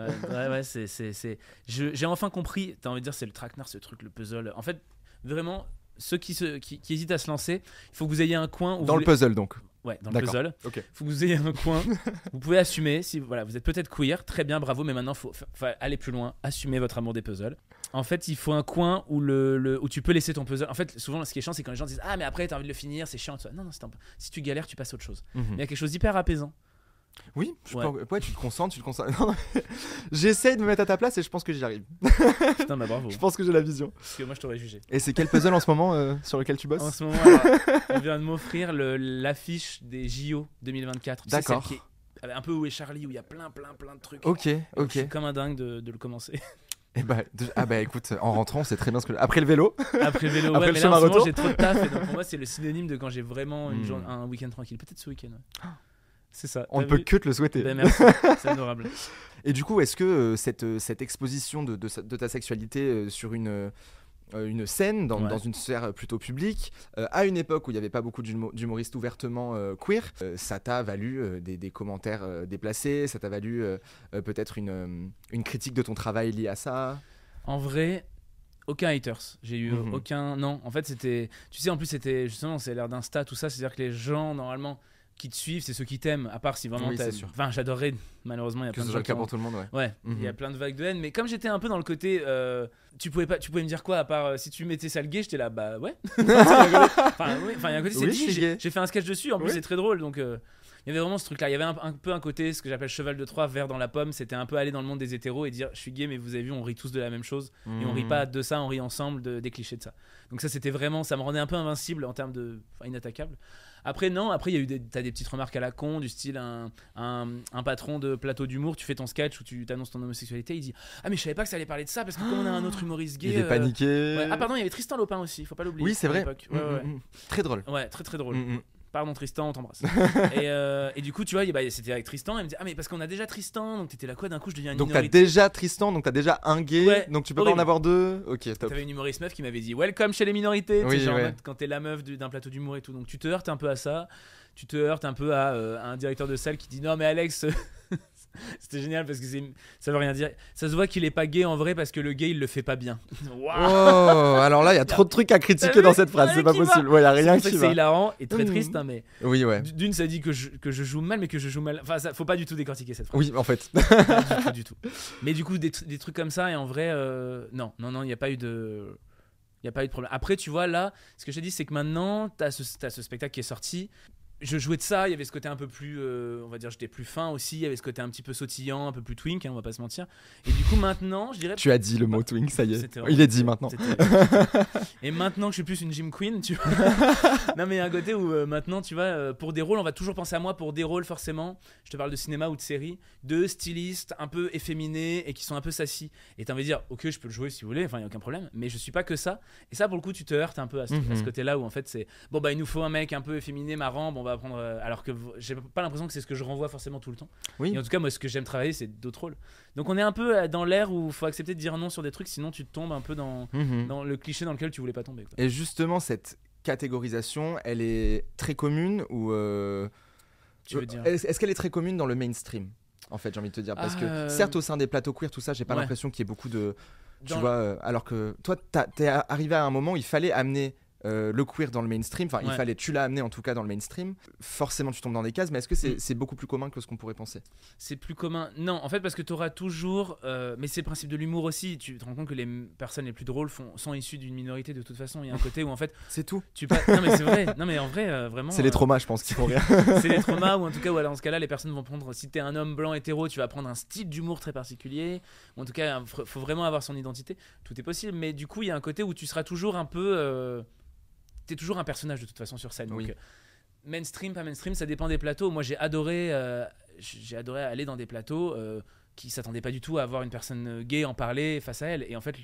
Speaker 2: j'ai enfin compris, t'as envie de dire c'est le traquenard ce truc, le puzzle. En fait, vraiment, ceux qui hésitent à se lancer, il faut que vous ayez un coin où
Speaker 1: le puzzle donc.
Speaker 2: Ouais, dans le puzzle.
Speaker 1: Okay.
Speaker 2: Faut que vous ayez un coin. Vous pouvez assumer. Si vous êtes peut-être queer, très bien, bravo. Mais maintenant, faut aller plus loin. Assumer votre amour des puzzles. En fait, il faut un coin où où tu peux laisser ton puzzle. En fait, souvent, ce qui est chiant, c'est quand les gens disent ah mais après t'as envie de le finir, c'est chiant. Non, si tu galères, tu passes à autre chose. Mais il y a quelque chose d'hyper apaisant
Speaker 1: Oui,
Speaker 2: Ouais.
Speaker 1: tu te concentres. Non, j'essaye de me mettre à ta place et je pense que j'y arrive.
Speaker 2: Putain, bah bravo.
Speaker 1: Je pense que j'ai la vision.
Speaker 2: Parce que moi, je t'aurais jugé.
Speaker 1: Et c'est quel puzzle en ce moment sur lequel tu bosses?
Speaker 2: En ce moment, alors, on vient de m'offrir l'affiche des JO 2024. Tu sais,
Speaker 1: D'accord.
Speaker 2: celle qui est un peu Où est Charlie, où il y a plein de trucs.
Speaker 1: Ok,
Speaker 2: Donc,
Speaker 1: ok.
Speaker 2: je suis comme un dingue de le commencer.
Speaker 1: Et bah écoute, en rentrant, c'est très bien ce que. Après le vélo.
Speaker 2: Après le vélo,
Speaker 1: Après
Speaker 2: ouais,
Speaker 1: le
Speaker 2: mais là,
Speaker 1: chemin
Speaker 2: en ce moment,
Speaker 1: retour.
Speaker 2: j'ai trop de taf. Et donc, pour moi, c'est le synonyme de quand j'ai vraiment
Speaker 1: Hmm.
Speaker 2: un week-end tranquille. Peut-être ce week-end. Ouais. C'est ça.
Speaker 1: On ne
Speaker 2: t'as
Speaker 1: peut
Speaker 2: vu
Speaker 1: que te le souhaiter.
Speaker 2: Ben, merci, c'est adorable.
Speaker 1: Et du coup, est-ce que cette exposition de ta sexualité sur une scène,
Speaker 2: Ouais.
Speaker 1: dans une sphère plutôt publique, à une époque où il n'y avait pas beaucoup d'humoristes ouvertement queer, ça t'a valu des commentaires déplacés, ça t'a valu peut-être une critique de ton travail liée à ça?
Speaker 2: En vrai, aucun haters. J'ai eu
Speaker 1: Mhm.
Speaker 2: aucun. Non, en fait, c'était. Tu sais, en plus, c'était justement, c'est l'air d'Insta, tout ça. C'est-à-dire que les gens, normalement, qui te suivent, c'est ceux qui t'aiment. À part si vraiment
Speaker 1: Oui,
Speaker 2: t'as.
Speaker 1: c'est sûr.
Speaker 2: Enfin, j'adorerais. Malheureusement, il y a
Speaker 1: Que
Speaker 2: plein
Speaker 1: ce
Speaker 2: de
Speaker 1: soit
Speaker 2: gens
Speaker 1: le
Speaker 2: qui
Speaker 1: cas
Speaker 2: ont-
Speaker 1: pour tout le monde, ouais.
Speaker 2: Ouais, il y a
Speaker 1: Mhm.
Speaker 2: plein de vagues de haine. Mais comme j'étais un peu dans le côté. Tu pouvais me dire quoi à part si tu mettais ça le gay, j'étais là, bah ouais. Enfin, oui, enfin, il y a un côté, c'est
Speaker 1: Oui,
Speaker 2: dit,
Speaker 1: je suis gay.
Speaker 2: j'ai fait un sketch dessus, en plus
Speaker 1: Oui.
Speaker 2: c'est très drôle. Donc, il y avait vraiment ce truc-là. Il y avait un peu un côté, ce que j'appelle cheval de Troie, vert dans la pomme. C'était un peu aller dans le monde des hétéros et dire, je suis gay, mais vous avez vu, on rit tous de la même chose. Et on rit
Speaker 1: Mhm.
Speaker 2: pas de ça, on rit ensemble des clichés de ça. Donc ça, c'était vraiment, ça me rendait un peu invincible en termes de, enfin, inattaquable. Après non, après il y a eu t'as des petites remarques à la con du style un patron de plateau d'humour, tu fais ton sketch où tu t'annonces ton homosexualité, il dit ah mais je savais pas que ça allait parler de ça parce que comme on a un autre humoriste gay.
Speaker 1: Il est paniqué.
Speaker 2: Ouais. Ah pardon, il y avait Tristan Lopin aussi, faut pas l'oublier.
Speaker 1: Oui, c'est
Speaker 2: à
Speaker 1: vrai.
Speaker 2: l'époque. Ouais, ouais.
Speaker 1: Très drôle.
Speaker 2: Ouais, très très drôle.
Speaker 1: Mhm.
Speaker 2: Pardon Tristan, on t'embrasse. et du coup, tu vois, c'était avec Tristan, il me dit ah mais parce qu'on a déjà Tristan, donc t'étais là quoi d'un coup je deviens une
Speaker 1: Donc t'as
Speaker 2: minorité.
Speaker 1: déjà Tristan, donc t'as déjà un gay,
Speaker 2: Ouais,
Speaker 1: donc tu peux
Speaker 2: horrible.
Speaker 1: pas en avoir deux. Ok, top.
Speaker 2: T'avais une humoriste meuf qui m'avait dit welcome chez les minorités, tu
Speaker 1: Oui,
Speaker 2: sais, genre
Speaker 1: ouais.
Speaker 2: en mode, quand t'es la meuf d'un plateau d'humour et tout, donc tu te heurtes un peu à ça, tu te heurtes un peu à un directeur de salle qui dit non mais Alex, c'était génial parce que ça veut rien dire, ça se voit qu'il est pas gay en vrai parce que le gay il le fait pas bien. Waouh.
Speaker 1: Oh, alors là, il y a trop de trucs à critiquer dans cette phrase, c'est pas possible. Ouais, y a
Speaker 2: C'est
Speaker 1: rien
Speaker 2: pour ça
Speaker 1: qui
Speaker 2: que c'est
Speaker 1: va.
Speaker 2: hilarant et très triste, hein, mais
Speaker 1: Oui, ouais.
Speaker 2: d'une ça dit que je joue mal, mais que je joue mal, enfin ça, faut pas du tout décortiquer cette phrase.
Speaker 1: Oui, en fait.
Speaker 2: Pas du tout. Mais du coup, des trucs comme ça, et en vrai, non, il n'y a pas eu de. Il n'y a pas eu de problème. Après, tu vois, là, ce que je te dis, c'est que maintenant, t'as ce spectacle qui est sorti. Je jouais de ça, il y avait ce côté un peu plus, on va dire, j'étais plus fin aussi, il y avait ce côté un petit peu sautillant, un peu plus twink, hein, on va pas se mentir. Et du coup, maintenant, je dirais.
Speaker 1: Tu as dit le mot twink, ça y est.
Speaker 2: C'était
Speaker 1: Il est dit maintenant.
Speaker 2: Et maintenant que je suis plus une gym queen, tu vois. Non, mais il y a un côté où maintenant, tu vois, pour des rôles, on va toujours penser à moi pour des rôles, forcément. Je te parle de cinéma ou de série, de stylistes un peu efféminés et qui sont un peu sassy. Et t'as envie de dire, ok, je peux le jouer si vous voulez, enfin, il n'y a aucun problème. Mais je suis pas que ça. Et ça, pour le coup, tu te heurtes un peu à ce côté-là où en fait, c'est bon, bah, il nous faut un mec un peu efféminé, marrant, bon, on va prendre. Alors que j'ai pas l'impression que c'est ce que je renvoie forcément tout le temps.
Speaker 1: Oui.
Speaker 2: Et en tout cas, moi, ce que j'aime travailler, c'est d'autres rôles. Donc, on est un peu dans l'ère où il faut accepter de dire non sur des trucs, sinon tu tombes un peu dans le cliché dans lequel tu voulais pas tomber, quoi.
Speaker 1: Et justement, cette catégorisation, elle est très commune ou
Speaker 2: Tu veux dire
Speaker 1: est-ce qu'elle est très commune dans le mainstream? En fait, j'ai envie de te dire, parce que certes, au sein des plateaux queer, tout ça, j'ai pas
Speaker 2: Ouais.
Speaker 1: l'impression qu'il y ait beaucoup de, tu
Speaker 2: Dans-
Speaker 1: vois, alors que toi, t'es arrivé à un moment où il fallait amener le queer dans le mainstream, enfin,
Speaker 2: Ouais.
Speaker 1: tu l'as amené en tout cas dans le mainstream. Forcément, tu tombes dans des cases, mais est-ce que c'est beaucoup plus commun que ce qu'on pourrait penser?
Speaker 2: C'est plus commun. Non, en fait, parce que tu auras toujours. Mais c'est le principe de l'humour aussi. Tu te rends compte que les personnes les plus drôles sont issues d'une minorité de toute façon. Il y a un côté où en fait.
Speaker 1: C'est tout.
Speaker 2: Non, mais c'est vrai. Non, mais en vrai, vraiment.
Speaker 1: C'est les traumas, je pense, qui font rire.
Speaker 2: C'est les traumas, ou en tout cas, dans ce cas-là, les personnes vont prendre. Si t'es un homme blanc hétéro, tu vas prendre un style d'humour très particulier. Ou en tout cas, faut vraiment avoir son identité. Tout est possible. Mais du coup, il y a un côté où tu seras toujours un peu. T'es toujours un personnage de toute façon sur scène.
Speaker 1: Oui.
Speaker 2: Donc, mainstream, pas mainstream, ça dépend des plateaux. Moi, j'ai adoré aller dans des plateaux qui s'attendaient pas du tout à avoir une personne gay en parler face à elle. Et en fait,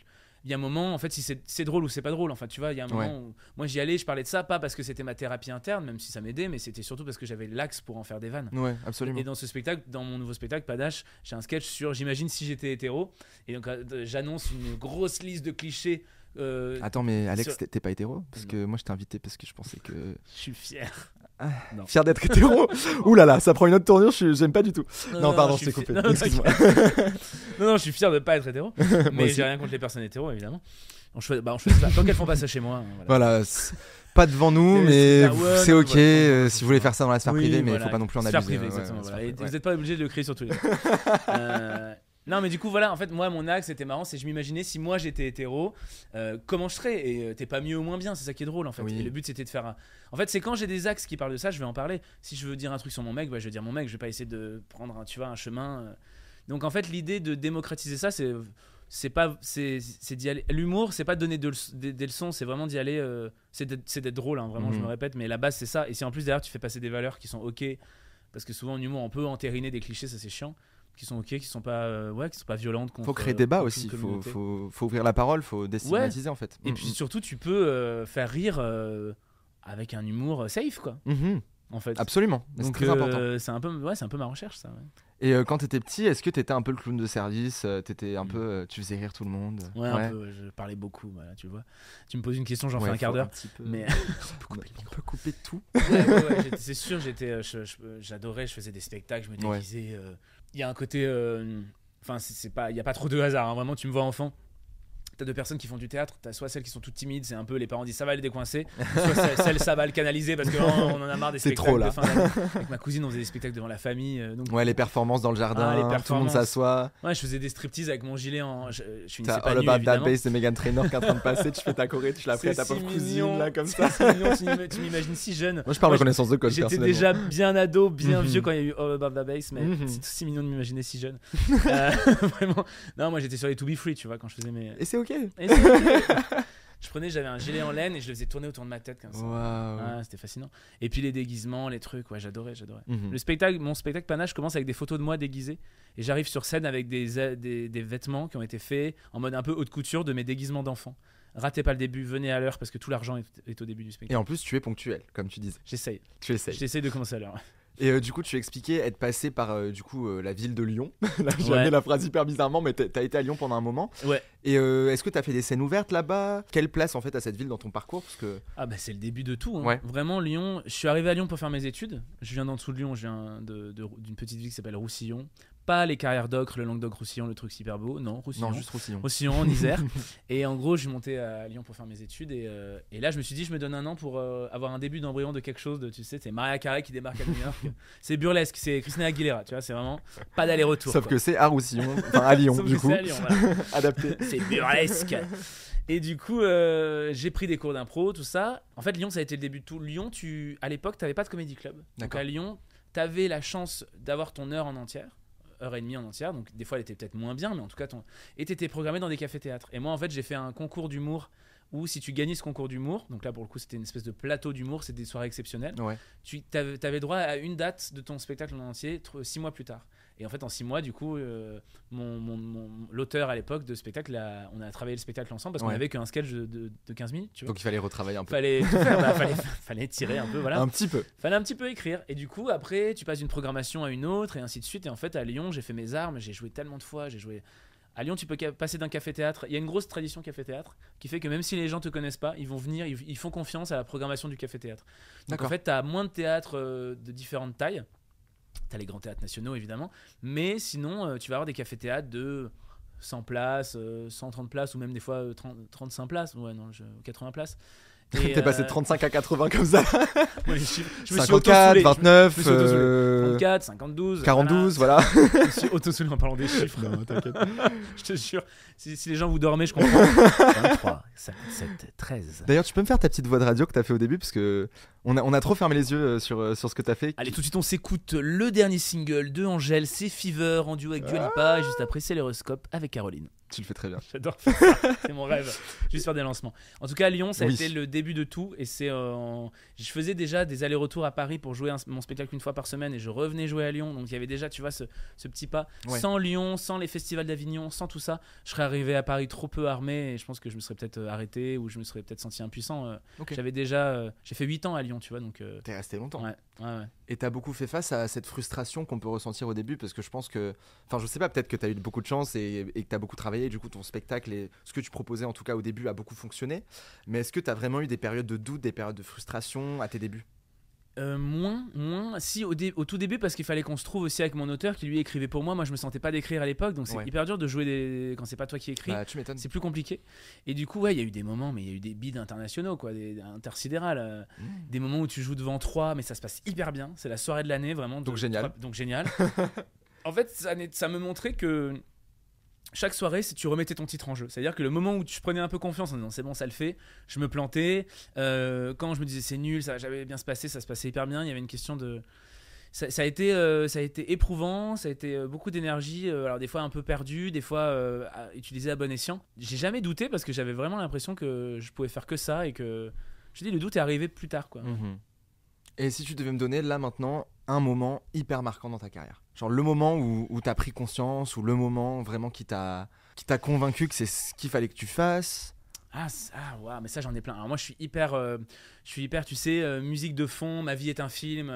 Speaker 2: il y a un moment, en fait, si c'est drôle ou c'est pas drôle. Enfin, tu vois, il y a un moment où moi j'y allais, je parlais de ça, pas parce que c'était ma thérapie interne, même si ça m'aidait, mais c'était surtout parce que j'avais l'axe pour en faire des vannes.
Speaker 1: Ouais, absolument.
Speaker 2: Et dans ce spectacle, dans mon nouveau spectacle, Padache, j'ai un sketch sur j'imagine si j'étais hétéro. Et donc, j'annonce une grosse liste de clichés.
Speaker 1: Attends, mais Alex,
Speaker 2: sur-
Speaker 1: t'es pas hétéro? Parce que moi, je t'ai invité parce que je pensais que.
Speaker 2: Je suis fier. Non.
Speaker 1: Fier d'être hétéro? Ouh là là, ça prend une autre tournure, j'aime pas du tout. Non, pardon, je
Speaker 2: je
Speaker 1: t'ai
Speaker 2: suis
Speaker 1: coupé.
Speaker 2: fier. Non,
Speaker 1: Excuse-moi.
Speaker 2: non, je suis fier de pas être hétéro. Mais
Speaker 1: aussi.
Speaker 2: j'ai rien contre les personnes hétéro, évidemment. On choisit pas. Tant qu'elles font pas ça chez moi. Voilà.
Speaker 1: Voilà, pas devant nous, mais
Speaker 2: Ouais,
Speaker 1: c'est
Speaker 2: non,
Speaker 1: ok
Speaker 2: voilà.
Speaker 1: si vous voulez faire ça dans la sphère
Speaker 2: Oui,
Speaker 1: privée, mais il
Speaker 2: voilà.
Speaker 1: faut pas non plus en
Speaker 2: Sphère
Speaker 1: abuser.
Speaker 2: privée,
Speaker 1: Ouais,
Speaker 2: exactement.
Speaker 1: ouais,
Speaker 2: Voilà.
Speaker 1: sphère
Speaker 2: Et
Speaker 1: privée,
Speaker 2: vous n'êtes pas obligé de le crier sur Twitter. Non, mais du coup, voilà, en fait, moi, mon axe, c'était marrant, c'est je m'imaginais si moi j'étais hétéro, comment je serais. Et t'es pas mieux ou moins bien, c'est ça qui est drôle, en fait.
Speaker 1: Oui.
Speaker 2: Et le but, c'était de faire un. En fait, c'est quand j'ai des axes qui parlent de ça, je vais en parler. Si je veux dire un truc sur mon mec, bah, je vais dire mon mec, je vais pas essayer de prendre un chemin. Donc, en fait, l'idée de démocratiser ça, c'est pas. C'est d'y aller. L'humour, c'est pas de donner des leçons, c'est vraiment d'y aller. C'est d'être drôle, hein, vraiment, je me répète, mais la base, c'est ça. Et si en plus, derrière, tu fais passer des valeurs qui sont ok, parce que souvent, en humour, on peut entériner des clichés, ça c'est chiant. Qui sont ok, qui sont pas violentes contre.
Speaker 1: Faut créer débat
Speaker 2: contre
Speaker 1: aussi,
Speaker 2: une communauté.
Speaker 1: faut ouvrir la parole, faut déstigmatiser en fait.
Speaker 2: Et puis surtout, tu peux faire rire avec un humour safe, quoi. En fait.
Speaker 1: Absolument, c'est
Speaker 2: Donc
Speaker 1: très important.
Speaker 2: c'est un peu ma recherche, ça. Ouais.
Speaker 1: Et quand t'étais petit, est-ce que t'étais un peu le clown de service, t'étais un peu, tu faisais rire tout le monde?
Speaker 2: Ouais, un peu. Je parlais beaucoup, voilà, tu vois. Tu me poses une question, j'en fais un quart d'heure. Mais
Speaker 1: on peut couper tout.
Speaker 2: Ouais, c'est sûr, j'adorais, je faisais des spectacles, je me déguisais. Il y a un côté, enfin, il y a pas trop de hasard. Hein, vraiment, tu me vois enfant. T'as deux personnes qui font du théâtre, t'as soit celles qui sont toutes timides, c'est un peu les parents disent ça va les décoincer, soit celles ça va le canaliser parce qu'on en a marre des spectacles
Speaker 1: trop, là.
Speaker 2: de fin d'année. Avec ma cousine on faisait des spectacles devant la famille. Donc...
Speaker 1: Ouais, les performances dans le jardin, tout le monde s'assoit.
Speaker 2: Ouais, je faisais des striptease avec mon gilet en. Je finissais
Speaker 1: t'as
Speaker 2: pas
Speaker 1: All
Speaker 2: nu,
Speaker 1: About
Speaker 2: évidemment.
Speaker 1: That Bass de Meghan Trainor qui est en train de passer, tu fais ta choré, tu la fais à ta pauvre cousine là comme ça.
Speaker 2: C'est mignon, tu m'imines si jeune.
Speaker 1: Moi je parle de connaissance de code.
Speaker 2: J'étais déjà bien ado, bien vieux quand il y a eu All About That Bass, mais c'est si mignon de m'imaginer si jeune. Vraiment. Non, moi j'étais sur les To Be Free, tu vois, quand je faisais mes.
Speaker 1: Et c'est ok.
Speaker 2: J'avais un gilet en laine et je le faisais tourner autour de ma tête comme ça.
Speaker 1: Wow.
Speaker 2: C'était fascinant. Et puis les déguisements, les trucs, ouais, j'adorais.
Speaker 1: Mm-hmm.
Speaker 2: Mon spectacle Panache commence avec des photos de moi déguisé et j'arrive sur scène avec des vêtements qui ont été faits en mode un peu haute couture de mes déguisements d'enfant. Ratez pas le début, venez à l'heure parce que tout l'argent est au début du spectacle.
Speaker 1: Et en plus tu es ponctuel, comme tu disais.
Speaker 2: J'essaye.
Speaker 1: J'essaye
Speaker 2: de commencer à l'heure.
Speaker 1: Et du coup, tu expliquais être passé par la ville de Lyon. Là, j'ai amené la phrase hyper bizarrement, mais t'as été à Lyon pendant un moment.
Speaker 2: Ouais.
Speaker 1: Et est-ce que t'as fait des scènes ouvertes là-bas? Quelle place en fait à cette ville dans ton parcours? Parce que...
Speaker 2: Ah bah c'est le début de tout. Hein.
Speaker 1: Ouais.
Speaker 2: Vraiment, Lyon. Je suis arrivé à Lyon pour faire mes études. Je viens d'en dessous de Lyon. Je viens d'une petite ville qui s'appelle Roussillon. Pas les carrières d'Ocre, le Languedoc-Roussillon, le truc super beau. Non, Roussillon.
Speaker 1: Non, juste Roussillon.
Speaker 2: Roussillon, en Isère. Et en gros, je suis monté à Lyon pour faire mes études. Et là, je me suis dit, je me donne un an pour avoir un début d'embryon de quelque chose. Tu sais, c'est Mariah Carey qui débarque à New York. C'est burlesque, c'est Christina Aguilera. Tu vois, c'est vraiment pas d'aller-retour.
Speaker 1: Sauf
Speaker 2: quoi.
Speaker 1: que c'est à Roussillon, enfin à Lyon,
Speaker 2: Sauf
Speaker 1: du
Speaker 2: que
Speaker 1: coup.
Speaker 2: c'est à Lyon, voilà.
Speaker 1: Adapté.
Speaker 2: C'est burlesque. Et du coup, j'ai pris des cours d'impro, tout ça. En fait, Lyon, ça a été le début de tout. Lyon, à l'époque, t'avais pas de comédie club. Donc à Lyon, t'avais la chance d'avoir ton heure en entière. Heure et demie en entière, donc des fois elle était peut-être moins bien, mais en tout cas et t'étais programmé dans des cafés-théâtres. Et moi en fait j'ai fait un concours d'humour où si tu gagnais ce concours d'humour, donc là pour le coup c'était une espèce de plateau d'humour, c'était des soirées exceptionnelles, tu avais droit à une date de ton spectacle en entier 6 mois plus tard. Et en fait en 6 mois du coup l'auteur à l'époque de spectacle, on a travaillé le spectacle ensemble parce qu'on avait qu'un sketch de 15 minutes, tu vois.
Speaker 1: Donc il fallait retravailler un peu.
Speaker 2: Fallait tout faire, fallait tirer un peu, voilà.
Speaker 1: Un petit peu.
Speaker 2: Fallait un petit peu écrire. Et du coup après tu passes d'une programmation à une autre et ainsi de suite. Et en fait à Lyon j'ai fait mes armes, j'ai joué tellement de fois, à Lyon, tu peux passer d'un café-théâtre. Il y a une grosse tradition café-théâtre qui fait que même si les gens te connaissent pas, ils vont venir, ils font confiance à la programmation du café-théâtre. Donc en fait, tu as moins de théâtres de différentes tailles. Tu as les grands théâtres nationaux évidemment, mais sinon, tu vas avoir des cafés-théâtres de 100 places, 130 places ou même des fois 35 places, 80 places.
Speaker 1: T'es passé de 35 à 80 comme ça.
Speaker 2: Moi, les chiffres, je me
Speaker 1: 54,
Speaker 2: suis
Speaker 1: 29,
Speaker 2: 34, 52,
Speaker 1: 42, voilà.
Speaker 2: Je me suis auto-soulé en parlant des chiffres. Non, t'inquiète. Je te jure, si les gens vous dormez, je comprends. 23, 57, 13.
Speaker 1: D'ailleurs, tu peux me faire ta petite voix de radio que t'as fait au début parce que on a trop fermé les yeux sur ce que t'as fait.
Speaker 2: Allez, tout de suite, on s'écoute le dernier single de Angèle, c'est Fever en duo avec Dua Lipa. Et juste après, c'est l'horoscope avec Caroline.
Speaker 1: Tu le fais très bien.
Speaker 2: J'adore faire ça, c'est mon rêve. Juste faire des lancements. En tout cas, à Lyon, ça a été le début de tout. Et je faisais déjà des allers-retours à Paris pour jouer mon spectacle une fois par semaine. Et je revenais jouer à Lyon. Donc il y avait déjà, tu vois, ce petit pas. Ouais. Sans Lyon, sans les festivals d'Avignon, sans tout ça, je serais arrivé à Paris trop peu armé. Et je pense que je me serais peut-être arrêté ou je me serais peut-être senti impuissant. J'avais déjà. J'ai fait 8 ans à Lyon, tu vois. Donc,
Speaker 1: t'es resté longtemps.
Speaker 2: Ouais.
Speaker 1: Et t'as beaucoup fait face à cette frustration qu'on peut ressentir au début parce que je pense que. Enfin, je sais pas, peut-être que t'as eu beaucoup de chance et que t'as beaucoup travaillé. Et du coup, ton spectacle et ce que tu proposais en tout cas au début a beaucoup fonctionné, mais est-ce que tu as vraiment eu des périodes de doute, des périodes de frustration à tes débuts?
Speaker 2: Moins, si au tout début parce qu'il fallait qu'on se trouve aussi avec mon auteur qui lui écrivait pour moi. Moi je me sentais pas d'écrire à l'époque, donc c'est hyper dur de jouer quand c'est pas toi qui écris.
Speaker 1: Tu m'étonnes.
Speaker 2: C'est plus compliqué. Et du coup il y a eu des moments, mais il y a eu des bides internationaux quoi, des intersidérales, des moments où tu joues devant 3 mais ça se passe hyper bien. C'est la soirée de l'année vraiment.
Speaker 1: Donc génial.
Speaker 2: Donc génial. En fait ça me montrait que chaque soirée, tu remettais ton titre en jeu. C'est-à-dire que le moment où tu prenais un peu confiance en disant c'est bon, ça le fait, je me plantais. Quand je me disais c'est nul, ça va jamais bien se passer, ça se passait hyper bien. Il y avait une question de. Ça a été éprouvant, ça a été beaucoup d'énergie, alors des fois un peu perdu, des fois utilisé à bon escient. J'ai jamais douté parce que j'avais vraiment l'impression que je pouvais faire que ça et que. Je dis, le doute est arrivé plus tard, quoi.
Speaker 1: Et si tu devais me donner là maintenant un moment hyper marquant dans ta carrière, genre le moment où tu as pris conscience, ou le moment vraiment qui t'a convaincu que c'est ce qu'il fallait que tu fasses.
Speaker 2: Ouais, mais ça j'en ai plein. Alors moi je suis hyper, tu sais, musique de fond, ma vie est un film.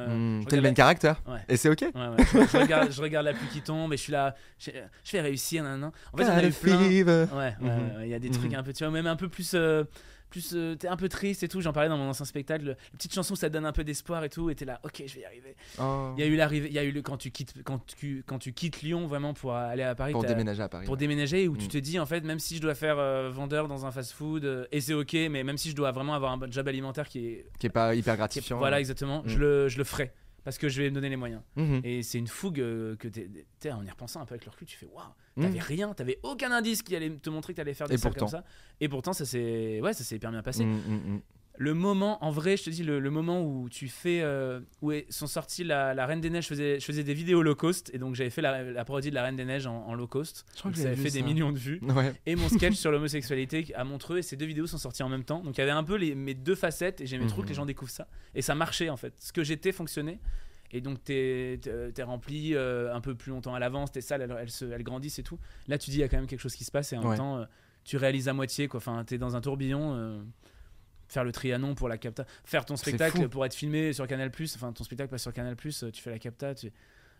Speaker 1: T'es le main character.
Speaker 2: Ouais.
Speaker 1: Et c'est ok.
Speaker 2: Ouais. Je regarde la pluie qui tombe et je suis là, je vais réussir. En fait, on a eu plein. Ouais, il y a des trucs un peu, tu vois, même un peu plus. T'es un peu triste et tout, j'en parlais dans mon ancien spectacle, la petite chanson ça te donne un peu d'espoir et tout, et t'es là, ok je vais y arriver. Il y a eu l'arrivée, il y a eu quand tu quittes Lyon vraiment pour aller à Paris, pour déménager, où tu te dis en fait même si je dois faire vendeur dans un fast food et c'est ok, mais même si je dois vraiment avoir un job alimentaire qui est
Speaker 1: pas hyper gratifiant,
Speaker 2: voilà exactement, je le ferai. Parce que je vais me donner les moyens. Et c'est une fougue que t'es en y repensant un peu avec le recul, tu fais waouh, t'avais rien, t'avais aucun indice qui allait te montrer que t'allais faire des trucs comme ça. Et pourtant, ça s'est hyper bien passé. Le moment, en vrai, je te dis, le moment où tu fais. Où sont sortis la Reine des Neiges, je faisais des vidéos low cost, et donc j'avais fait la parodie de la Reine des Neiges en low cost. Ça avait fait des millions de vues.
Speaker 1: Ouais.
Speaker 2: Et mon sketch sur l'homosexualité à Montreux, et ces 2 vidéos sont sorties en même temps. Donc il y avait un peu mes 2 facettes, et j'aimais trop que les gens découvrent ça. Et ça marchait en fait. Ce que j'étais fonctionnait. Et donc t'es rempli un peu plus longtemps à l'avance, tes salles elles grandissent et tout. Là tu dis il y a quand même quelque chose qui se passe, et en même temps tu réalises à moitié quoi. Enfin t'es dans un tourbillon, faire le Trianon pour la capta, faire ton spectacle pour être filmé sur Canal+, enfin ton spectacle passe sur Canal+, tu fais la capta,